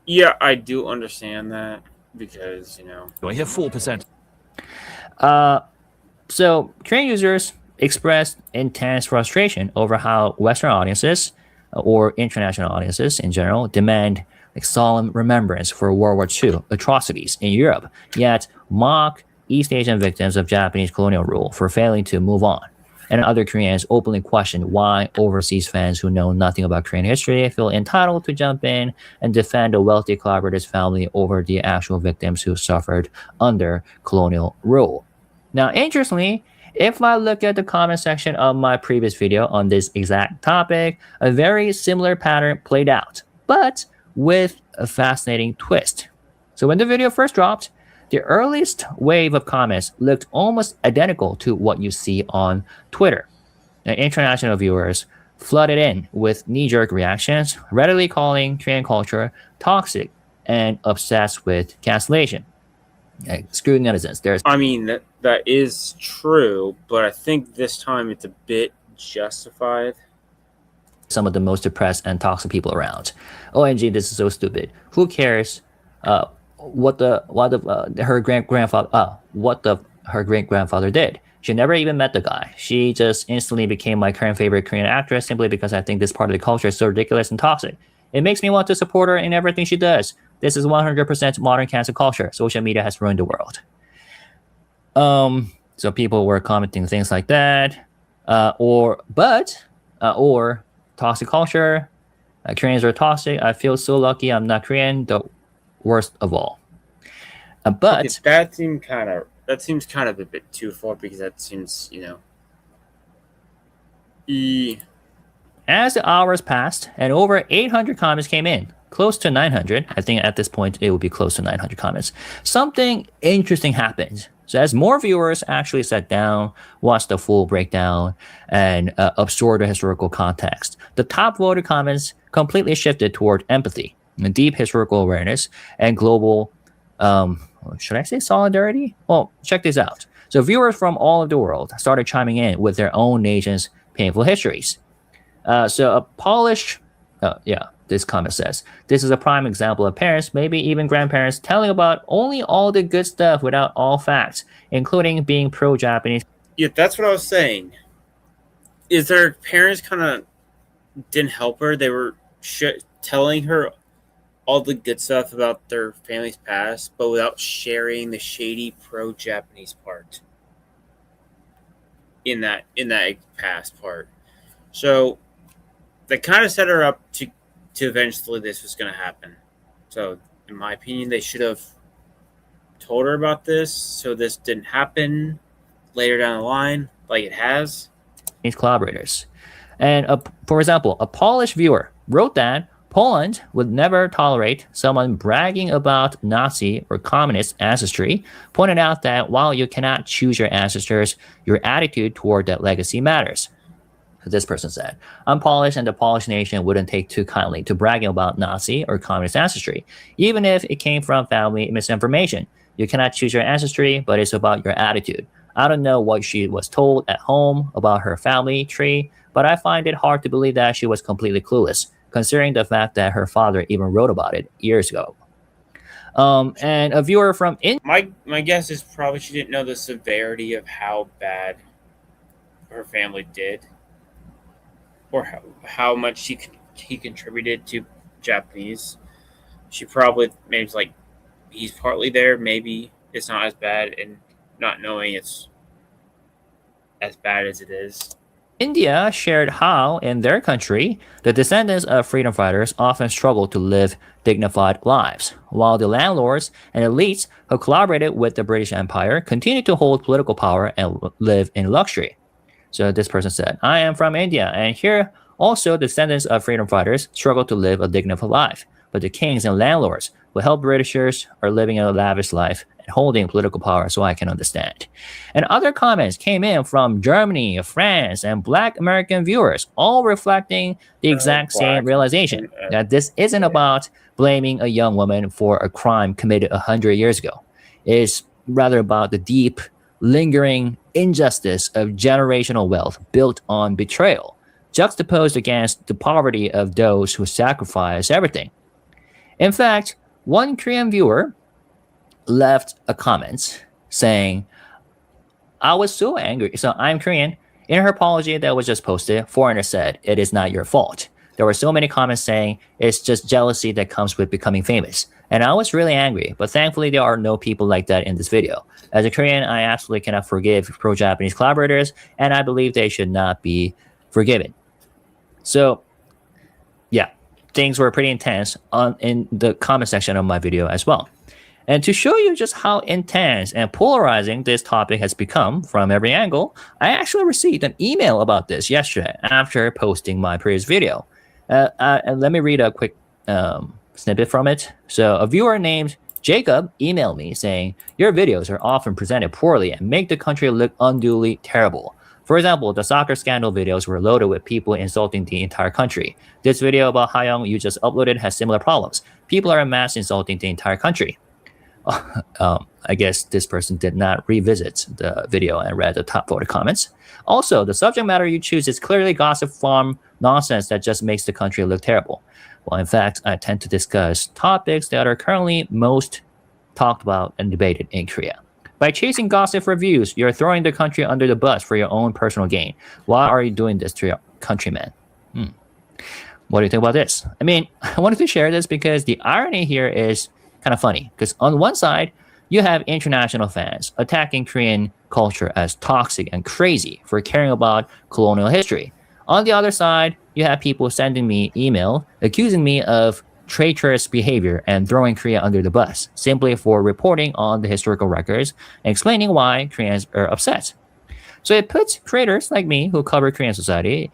Yeah, I do understand that because, Do I hear 4%? So Korean users expressed intense frustration over how Western audiences or international audiences in general demand solemn remembrance for World War II atrocities in Europe, yet mock East Asian victims of Japanese colonial rule for failing to move on. And other Koreans openly question why overseas fans who know nothing about Korean history feel entitled to jump in and defend a wealthy collaborator's family over the actual victims who suffered under colonial rule. Now, interestingly, if I look at the comment section of my previous video on this exact topic, a very similar pattern played out, but with a fascinating twist. So when the video first dropped, the earliest wave of comments looked almost identical to what you see on Twitter. And international viewers flooded in with knee-jerk reactions, readily calling Korean culture toxic and obsessed with cancellation. Screw netizens. That is true, but I think this time it's a bit justified. Some of the most depressed and toxic people around. OMG, this is so stupid. Who cares? What her great grandfather did. She never even met the guy. She just instantly became my current favorite Korean actress simply because I think this part of the culture is so ridiculous and toxic. It makes me want to support her in everything she does. This is 100% modern cancel culture. Social media has ruined the world. So people were commenting things like that, or toxic culture. Koreans are toxic. I feel so lucky I'm not Korean. The worst of all. But okay, that seems kind of a bit too far because that seems, As the hours passed and over 800 comments came in, close to 900, I think at this point it will be close to 900 comments, something interesting happened. So as more viewers actually sat down, watched the full breakdown, and absorbed the historical context, the top voted comments completely shifted toward empathy, deep historical awareness, and global, should I say solidarity? Well, check this out. So viewers from all of the world started chiming in with their own nation's painful histories. This comment says, this is a prime example of parents, maybe even grandparents, telling about only all the good stuff without all facts, including being pro-Japanese. Yeah, that's what I was saying. Is their parents kind of didn't help her? They were telling her all the good stuff about their family's past, but without sharing the shady pro-Japanese part in that past part. So they kind of set her up to eventually this was going to happen. So in my opinion, they should have told her about this so this didn't happen later down the line like it has. These collaborators. And for example, a Polish viewer wrote that Poland would never tolerate someone bragging about Nazi or communist ancestry, pointing out that while you cannot choose your ancestors, your attitude toward that legacy matters. This person said, I'm Polish and the Polish nation wouldn't take too kindly to bragging about Nazi or communist ancestry, even if it came from family misinformation. You cannot choose your ancestry, but it's about your attitude. I don't know what she was told at home about her family tree, but I find it hard to believe that she was completely clueless, considering the fact that her father even wrote about it years ago. And a viewer from My guess is probably she didn't know the severity of how bad her family did, or how much he contributed to Japanese. She probably maybe like he's partly there. Maybe it's not as bad, and not knowing it's as bad as it is. India shared how, in their country, the descendants of freedom fighters often struggle to live dignified lives, while the landlords and elites who collaborated with the British Empire continued to hold political power and live in luxury. So this person said, I am from India, and here also descendants of freedom fighters struggle to live a dignified life, but the kings and landlords who help Britishers are living a lavish life and holding political power, so I can understand. And other comments came in from Germany, France, and Black American viewers, all reflecting the exact same realization that this isn't about blaming a young woman for a crime committed 100 years ago. It's rather about the deep, lingering injustice of generational wealth built on betrayal, juxtaposed against the poverty of those who sacrifice everything. In fact, one Korean viewer left a comment saying, I was so angry. So I'm Korean. In her apology that was just posted, foreigner said, it is not your fault. There were so many comments saying it's just jealousy that comes with becoming famous. And I was really angry, but thankfully there are no people like that in this video. As a Korean, I absolutely cannot forgive pro-Japanese collaborators, and I believe they should not be forgiven. So, yeah, things were pretty intense in the comment section of my video as well. And to show you just how intense and polarizing this topic has become from every angle, I actually received an email about this yesterday after posting my previous video. And let me read a quick snippet from it. So a viewer named Jacob emailed me saying, your videos are often presented poorly and make the country look unduly terrible. For example, the soccer scandal videos were loaded with people insulting the entire country. This video about Hayoung you just uploaded has similar problems. People are en masse insulting the entire country. I guess this person did not revisit the video and read the top voted comments. Also, the subject matter you choose is clearly gossip farm nonsense that just makes the country look terrible. Well, in fact, I tend to discuss topics that are currently most talked about and debated in Korea. By chasing gossip reviews, you're throwing the country under the bus for your own personal gain. Why are you doing this to your countrymen? What do you think about this? I mean, I wanted to share this because the irony here is kind of funny, because on one side you have international fans attacking Korean culture as toxic and crazy for caring about colonial history. On the other side, you have people sending me email accusing me of traitorous behavior and throwing Korea under the bus simply for reporting on the historical records and explaining why Koreans are upset. So it puts creators like me who cover Korean society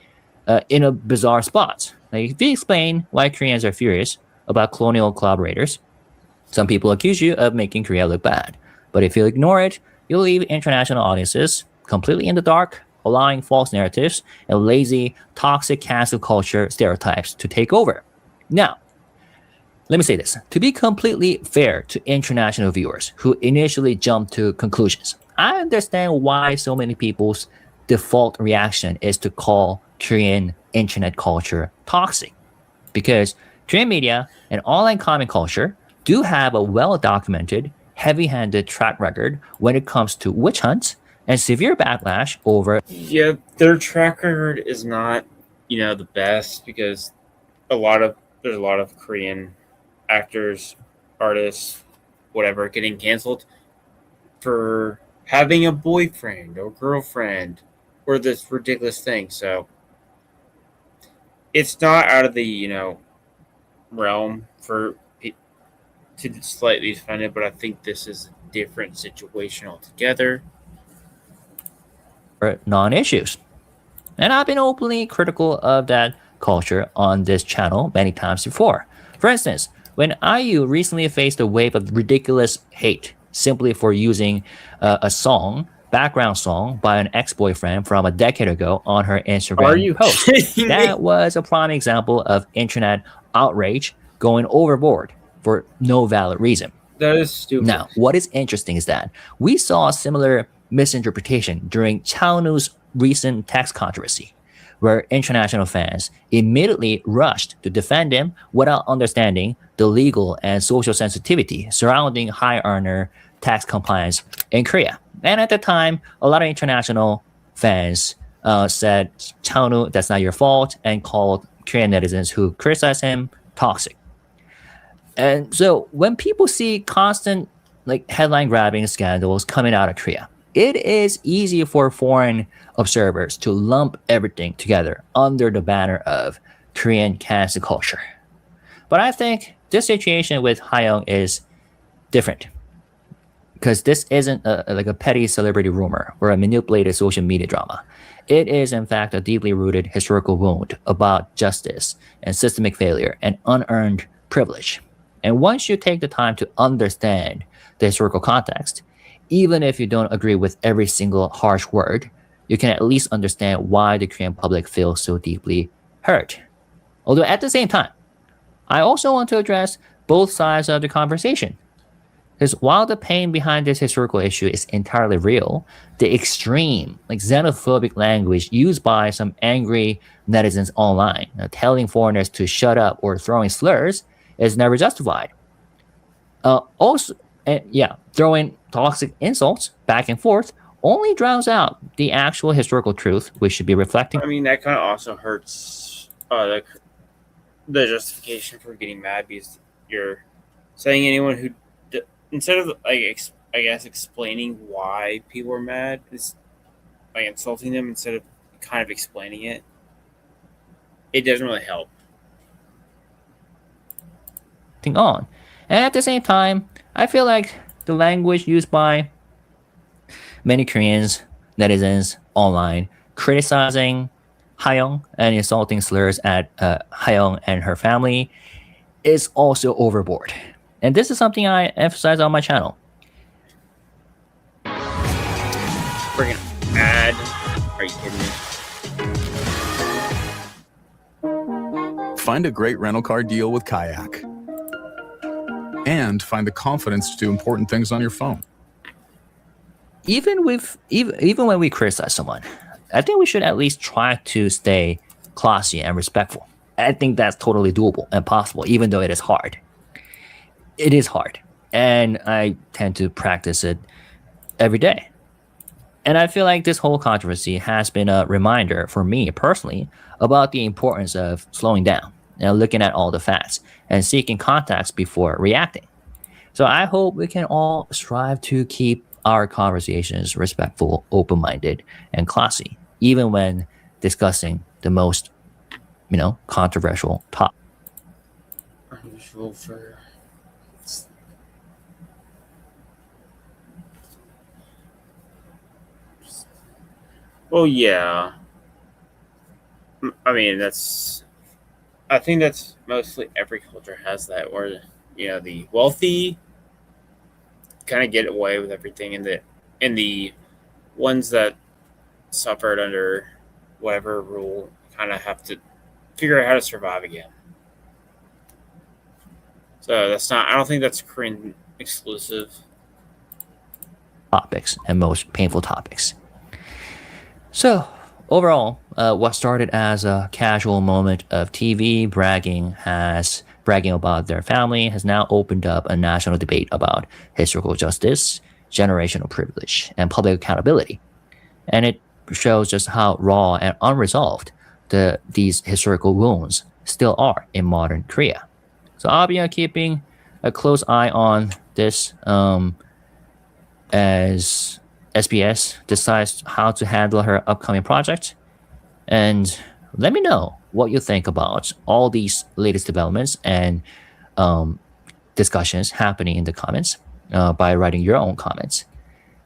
in a bizarre spot. Like, if you explain why Koreans are furious about colonial collaborators, some people accuse you of making Korea look bad. But if you ignore it, you'll leave international audiences completely in the dark, allowing false narratives and lazy, toxic cancel culture stereotypes to take over. Now, let me say this. To be completely fair to international viewers who initially jump to conclusions, I understand why so many people's default reaction is to call Korean internet culture toxic. Because Korean media and online comment culture do have a well-documented, heavy-handed track record when it comes to witch hunts and severe backlash over... Yeah, their track record is not, the best, because there's a lot of Korean actors, artists, whatever, getting canceled for having a boyfriend or girlfriend or this ridiculous thing. So it's not out of the, realm for to slightly defend it, but I think this is a different situation altogether. Non-issues. And I've been openly critical of that culture on this channel many times before. For instance, when IU recently faced a wave of ridiculous hate simply for using a background song by an ex-boyfriend from a decade ago on her Instagram post. That was a prime example of internet outrage going overboard for no valid reason. That is stupid. Now, what is interesting is that we saw a similar misinterpretation during Chaonu's recent tax controversy, where international fans immediately rushed to defend him without understanding the legal and social sensitivity surrounding high earner tax compliance in Korea. And at the time, a lot of international fans said, Chaonu, that's not your fault, and called Korean netizens who criticized him toxic. And so when people see constant headline grabbing scandals coming out of Korea, it is easy for foreign observers to lump everything together under the banner of Korean cancel culture. But I think this situation with Hayoung is different, because this isn't a petty celebrity rumor or a manipulated social media drama. It is, in fact, a deeply rooted historical wound about justice and systemic failure and unearned privilege. And once you take the time to understand the historical context, even if you don't agree with every single harsh word, you can at least understand why the Korean public feels so deeply hurt. Although at the same time, I also want to address both sides of the conversation. Because while the pain behind this historical issue is entirely real, the extreme, xenophobic language used by some angry netizens online, telling foreigners to shut up or throwing slurs, is never justified. Throwing toxic insults back and forth only drowns out the actual historical truth we should be reflecting. I mean, that kind of also hurts the justification for getting mad, because you're saying anyone who, instead of explaining why people are mad, is insulting them instead of kind of explaining it. It doesn't really help. On. And at the same time, I feel like the language used by many Koreans, netizens online, criticizing Hayoung and insulting slurs at Hayoung and her family is also overboard. And this is something I emphasize on my channel. Freaking ad. Are you kidding me? Find a great rental car deal with Kayak. And find the confidence to do important things on your phone. Even when we criticize someone, I think we should at least try to stay classy and respectful. I think that's totally doable and possible, even though it is hard. It is hard, and I tend to practice it every day. And I feel like this whole controversy has been a reminder for me personally about the importance of slowing down and looking at all the facts and seeking context before reacting. So I hope we can all strive to keep our conversations respectful, open-minded, and classy, even when discussing the most, controversial topic. Unusual for... Well, yeah. I mean, I think that's mostly every culture has that, where the wealthy kind of get away with everything, and the ones that suffered under whatever rule kind of have to figure out how to survive again. So I don't think that's Korean exclusive. Topics and most painful topics. So overall, what started as a casual moment of TV bragging about their family has now opened up a national debate about historical justice, generational privilege, and public accountability. And it shows just how raw and unresolved these historical wounds still are in modern Korea. So I'll be keeping a close eye on this as SBS decides how to handle her upcoming project. And let me know what you think about all these latest developments and discussions happening in the comments by writing your own comments.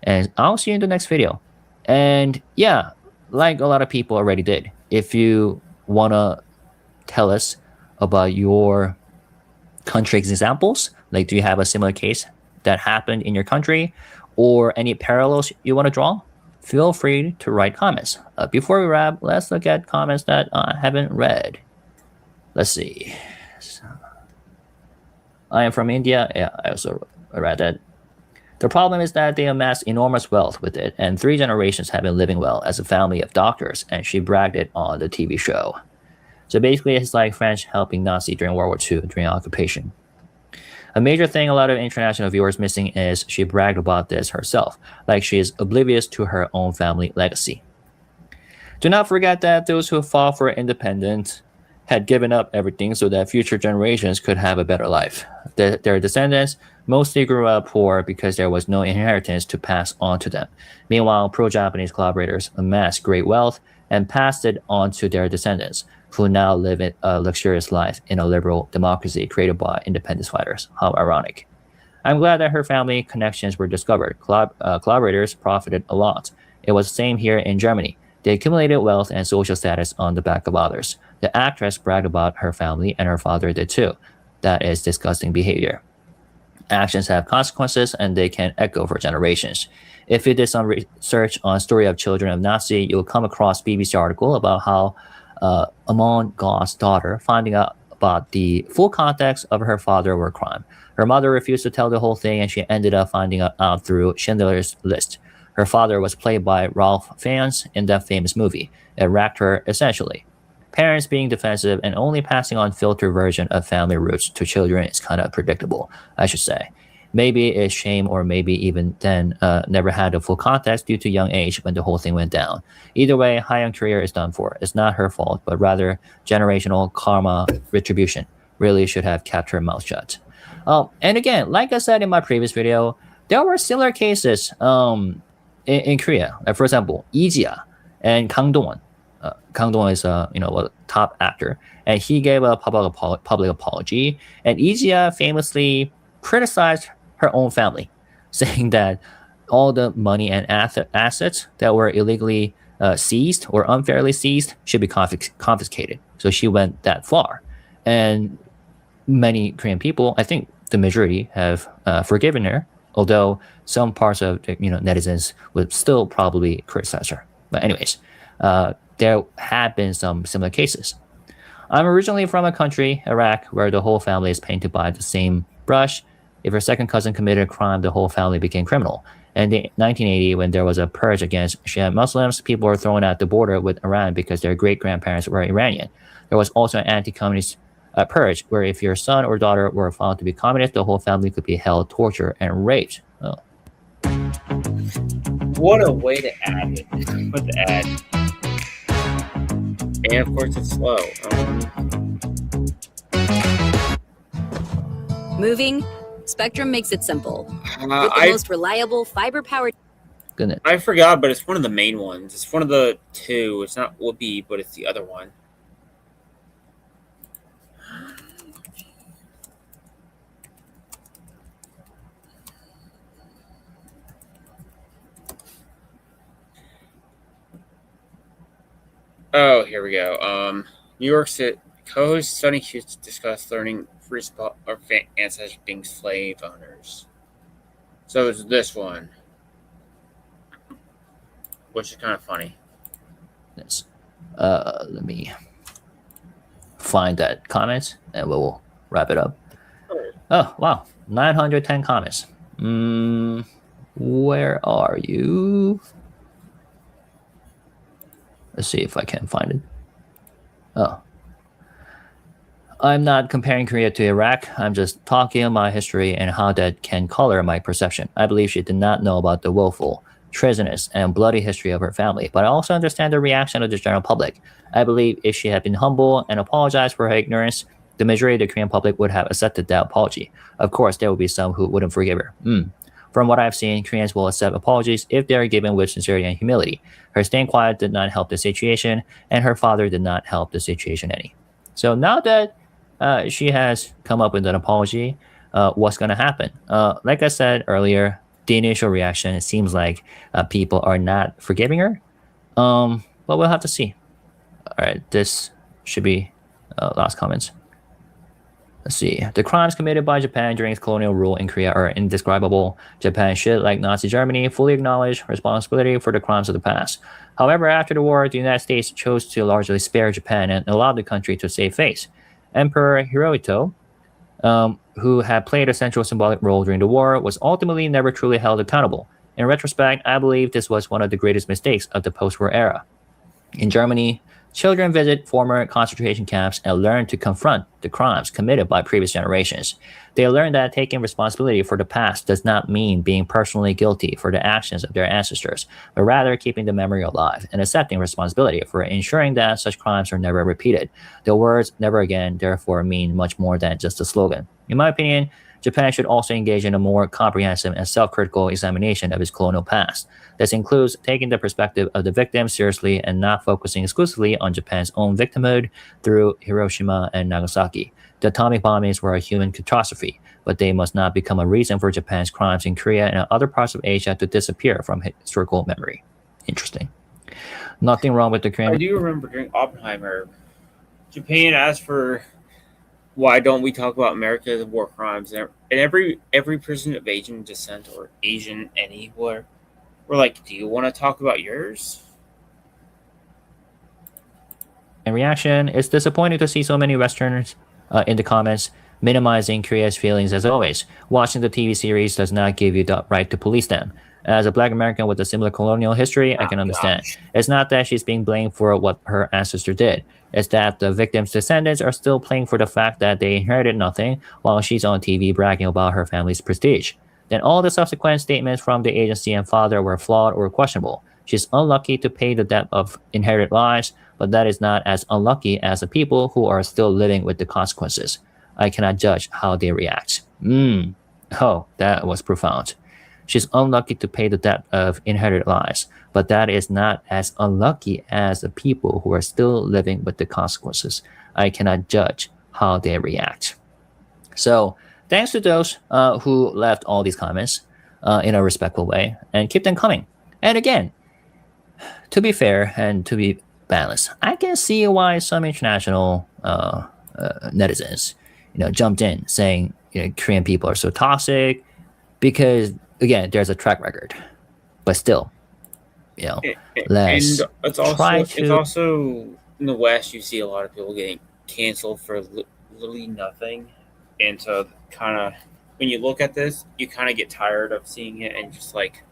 And I'll see you in the next video. And yeah, like a lot of people already did, if you want to tell us about your country's examples, do you have a similar case that happened in your country, or any parallels you want to draw, feel free to write comments. Before we wrap, let's look at comments that I haven't read. Let's see. I am from India. Yeah, I also I read that. The problem is that they amassed enormous wealth with it, and 3 generations have been living well as a family of doctors, and she bragged it on the TV show. So basically, it's like French helping Nazi during World War II during occupation. A major thing a lot of international viewers missing is she bragged about this herself, like she is oblivious to her own family legacy. Do not forget that those who fought for independence had given up everything so that future generations could have a better life. Their descendants mostly grew up poor because there was no inheritance to pass on to them. Meanwhile, pro-Japanese collaborators amassed great wealth and passed it on to their descendants, who now live a luxurious life in a liberal democracy created by independence fighters. How ironic. I'm glad that her family connections were discovered. Collaborators profited a lot. It was the same here in Germany. They accumulated wealth and social status on the back of others. The actress bragged about her family, and her father did too. That is disgusting behavior. Actions have consequences, and they can echo for generations. If you did some research on story of children of Nazi, you'll come across BBC article about how Amon Goth's daughter finding out about the full context of her father war crime. Her mother refused to tell the whole thing, and she ended up finding out through Schindler's List. Her father was played by Ralph Fiennes in that famous movie. It wrecked her essentially. Parents being defensive and only passing on filtered version of family roots to children is kind of predictable, I should say. Maybe it's shame, or maybe even then never had the full context due to young age when the whole thing went down. Either way, Ha-young's career is done for. It's not her fault, but rather generational karma retribution. Really should have kept her mouth shut. And again, like I said in my previous video, there were similar cases in Korea. Like for example, Lee Ji-ah and Kang Dong-won. Kang Dong is a top actor, and he gave a public apology. And Lee Ji-ah famously criticized her own family, saying that all the money and assets that were illegally seized or unfairly seized should be confiscated. So she went that far, and many Korean people, I think the majority, have forgiven her. Although some parts of netizens would still probably criticize her. But anyways, there have been some similar cases. I'm originally from a country, Iraq, where the whole family is painted by the same brush. If your second cousin committed a crime, the whole family became criminal. And in 1980, when there was a purge against Shia Muslims, people were thrown at the border with Iran because their great-grandparents were Iranian. There was also an anti-communist purge, where if your son or daughter were found to be communist, the whole family could be held, tortured, and raped. Oh. What a way to add it. Put the ad. And of course it's slow. Moving, Spectrum makes it simple. With the most reliable fiber-powered... Goodness. I forgot, but it's one of the main ones. It's one of the 2. It's not Whoopi, but it's the other one. Oh, here we go. New York City co-host Sonny Hughes discussed learning free spot or ancestors being slave owners. So it's this one, which is kind of funny. Yes. Let me find that comment, and we'll wrap it up. Oh wow, 910 comments. Where are you? Let's see if I can find it. Oh. I'm not comparing Korea to Iraq. I'm just talking about history and how that can color my perception. I believe she did not know about the woeful, treasonous, and bloody history of her family, but I also understand the reaction of the general public. I believe if she had been humble and apologized for her ignorance, the majority of the Korean public would have accepted that apology. Of course, there would be some who wouldn't forgive her. From what I've seen, Koreans will accept apologies if they are given with sincerity and humility. Her staying quiet did not help the situation, and her father did not help the situation any. So now that she has come up with an apology, what's going to happen? Like I said earlier, the initial reaction, it seems like people are not forgiving her. But we'll have to see. All right, this should be last comments. Let's see. The crimes committed by Japan during its colonial rule in Korea are indescribable. Japan should, like Nazi Germany, fully acknowledge responsibility for the crimes of the past. However, after the war, the United States chose to largely spare Japan and allow the country to save face. Emperor Hirohito who had played a central symbolic role during the war, was ultimately never truly held accountable. In retrospect, I believe this was one of the greatest mistakes of the post-war era. In Germany, children visit former concentration camps and learn to confront the crimes committed by previous generations. They learn that taking responsibility for the past does not mean being personally guilty for the actions of their ancestors, but rather keeping the memory alive and accepting responsibility for ensuring that such crimes are never repeated. The words "never again" therefore mean much more than just a slogan. In my opinion, Japan should also engage in a more comprehensive and self-critical examination of its colonial past. This includes taking the perspective of the victims seriously and not focusing exclusively on Japan's own victimhood through Hiroshima and Nagasaki. The atomic bombings were a human catastrophe, but they must not become a reason for Japan's crimes in Korea and other parts of Asia to disappear from historical memory. Interesting. Nothing wrong with the Korean. I do remember during Oppenheimer, Japan asked for why don't we talk about America's war crimes, and every person of Asian descent or Asian anywhere were like, do you want to talk about yours? In reaction, it's disappointing to see so many Westerners in the comments minimizing Korea's feelings as always. Watching the TV series does not give you the right to police them. As a Black American with a similar colonial history, I can understand. It's not that she's being blamed for what her ancestor did. It's that the victim's descendants are still playing for the fact that they inherited nothing while she's on TV bragging about her family's prestige. Then all the subsequent statements from the agency and father were flawed or questionable. She's unlucky to pay the debt of inherited lives, but that is not as unlucky as the people who are still living with the consequences. I cannot judge how they react. Oh, that was profound. She's unlucky to pay the debt of inherited lives, but that is not as unlucky as the people who are still living with the consequences. I cannot judge how they react. So, thanks to those who left all these comments in a respectful way, and keep them coming. And again, to be fair and to be balanced, I can see why some international netizens, jumped in saying Korean people are so toxic because, again, there's a track record. But still, let's and it's also in the West, you see a lot of people getting canceled for literally nothing. And so kind of, when you look at this, you kind of get tired of seeing it and just like,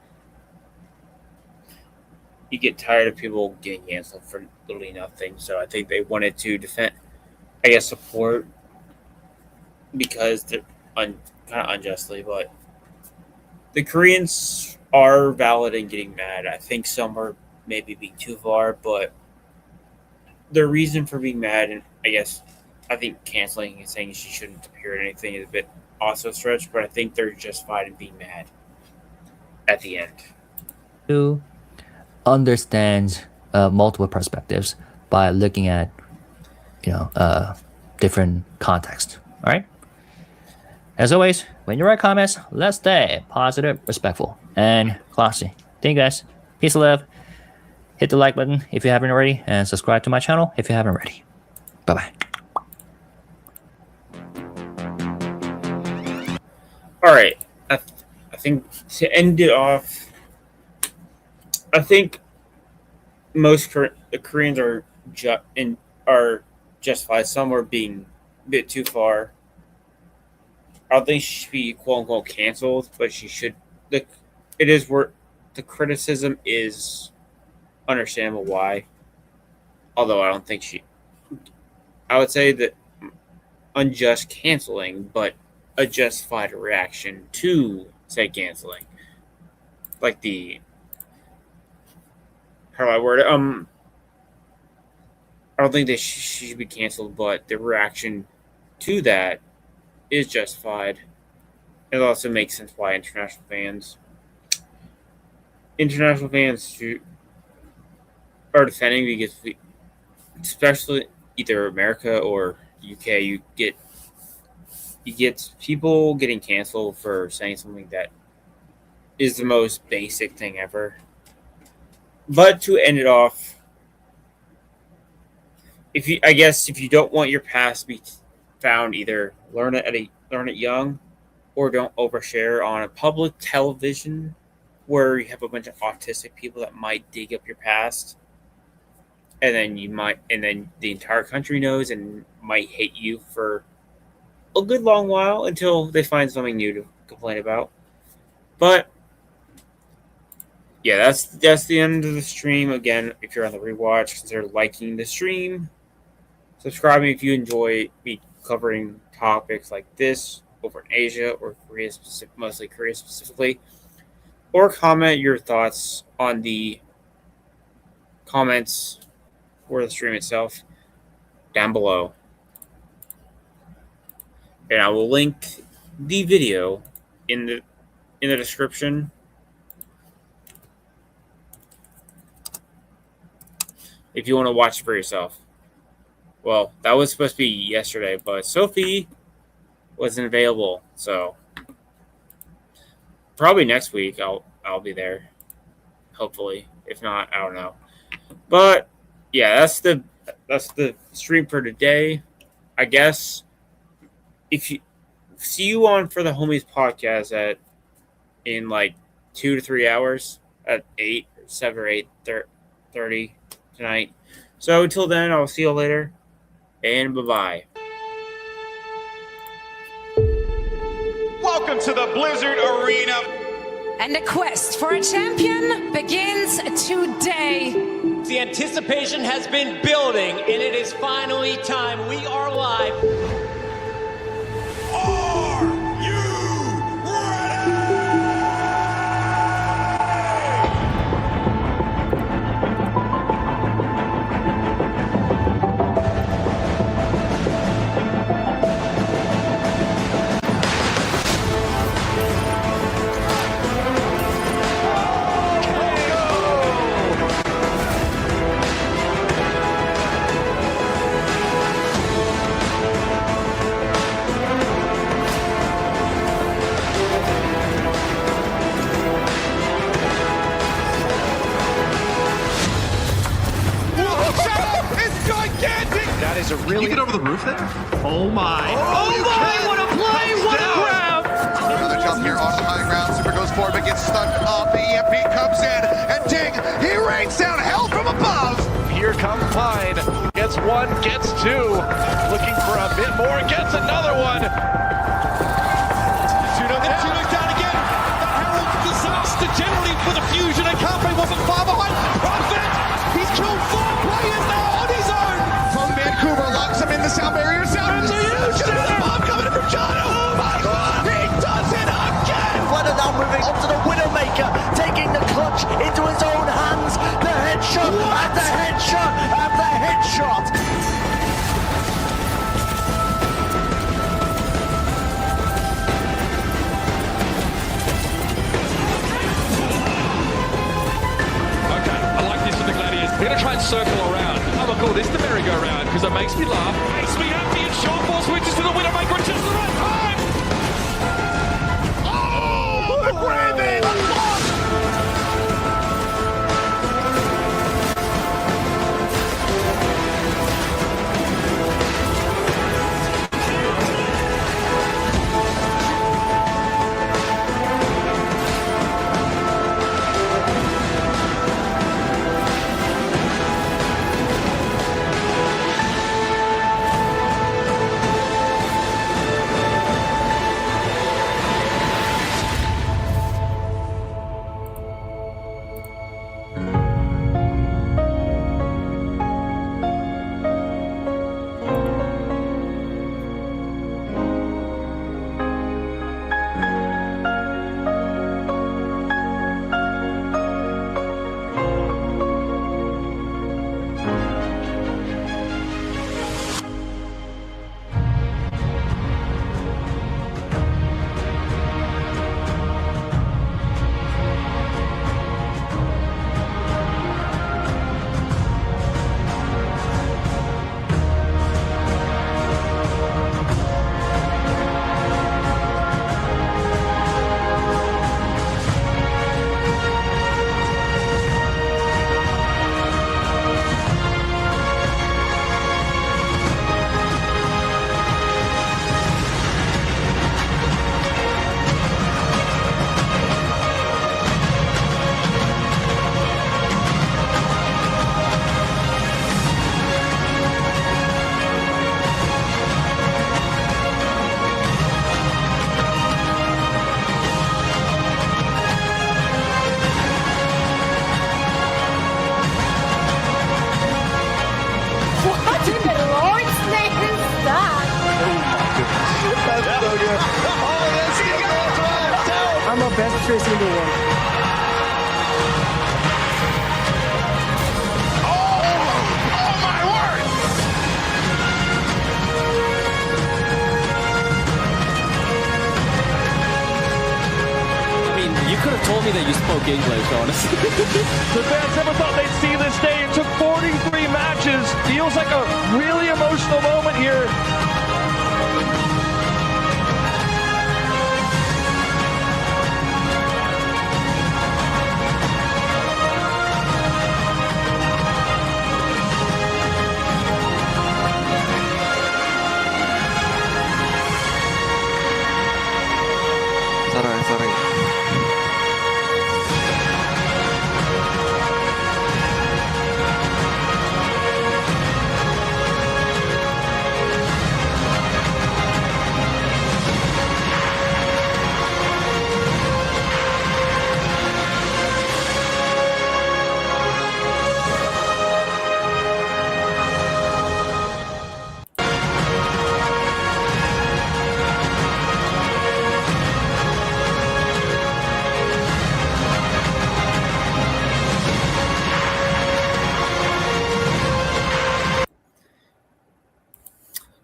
you get tired of people getting canceled for literally nothing. So I think they wanted to support, because they're kind of unjustly, but the Koreans are valid in getting mad. I think some are maybe being too far, but the reason for being mad, and I think canceling and saying she shouldn't appear in anything is a bit also stretched, but I think they're justified in being mad at the end. To understand multiple perspectives by looking at, different context. All right. As always, when you write comments, let's stay positive, respectful, and classy. Thank you guys. Peace and love. Hit the like button if you haven't already, and subscribe to my channel if you haven't already. Bye-bye. All right. I think to end it off, I think most the Koreans are justified. Some are being a bit too far. I don't think she should be quote unquote canceled, but she should. It is where the criticism is understandable why. Although I don't think I would say that unjust canceling, but a justified reaction to say canceling, like how do I word it? I don't think she should be canceled, but the reaction to that is justified. It also makes sense why international fans are defending, because especially either America or UK, you get people getting canceled for saying something that is the most basic thing ever. But to end it off, if you don't want your past to be found, either learn it young, or don't overshare on a public television where you have a bunch of autistic people that might dig up your past, and then the entire country knows and might hate you for a good long while until they find something new to complain about. But yeah, that's the end of the stream. Again, if you're on the rewatch, consider liking the stream, subscribing if you enjoy me covering topics like this over in Asia or Korea, mostly Korea specifically, or comment your thoughts on the comments for the stream itself down below. And I will link the video in the description. If you want to watch it for yourself. Well, that was supposed to be yesterday, but Sophie wasn't available, so probably next week I'll be there. Hopefully. If not, I don't know. But yeah, that's the stream for today. I guess if you see you on for the Homies podcast in like 2 to 3 hours at 8 or 7 or 8:30 tonight. So until then, I'll see you later, and bye-bye. Welcome to the Blizzard Arena. And the quest for a champion begins today. The anticipation has been building, and it is finally time. We are live. Are you That is a really. Can you get over the roof there? Oh my! Oh my! What a play! What a grab! Another jump here onto the high ground. Super goes forward, but gets stuck up. The EMP comes in, and ding! He rains down hell from above. Here comes Pine. Gets one, gets two. Looking for a bit more, gets another one. Tuno's down again. That heralds disaster generally for the Fusion, and Carpe wasn't far behind. Prophet! He's killed 4 players now on his own. From Vancouver, locks him in the sound barrier. Sound huge! The bomb coming in from John. Oh my God! He does it again! Flutter now moving onto the Widowmaker, taking the clutch into his own hands. The headshot and the headshot and the headshot. Okay, I like this for the Gladiators. We're gonna try and circle around. I'm gonna call this the merry-go-round because it makes me laugh. Makes me happy. And Sean Paul switches to the Widowmaker at just the right time. Oh! The Brandon! Raptors number 1. You could have told me that you spoke English, honestly. The fans never thought they'd see this day. It took 43 matches. Feels like a really emotional moment here. Sorry.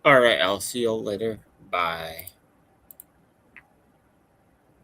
All right, I'll see you later. Bye.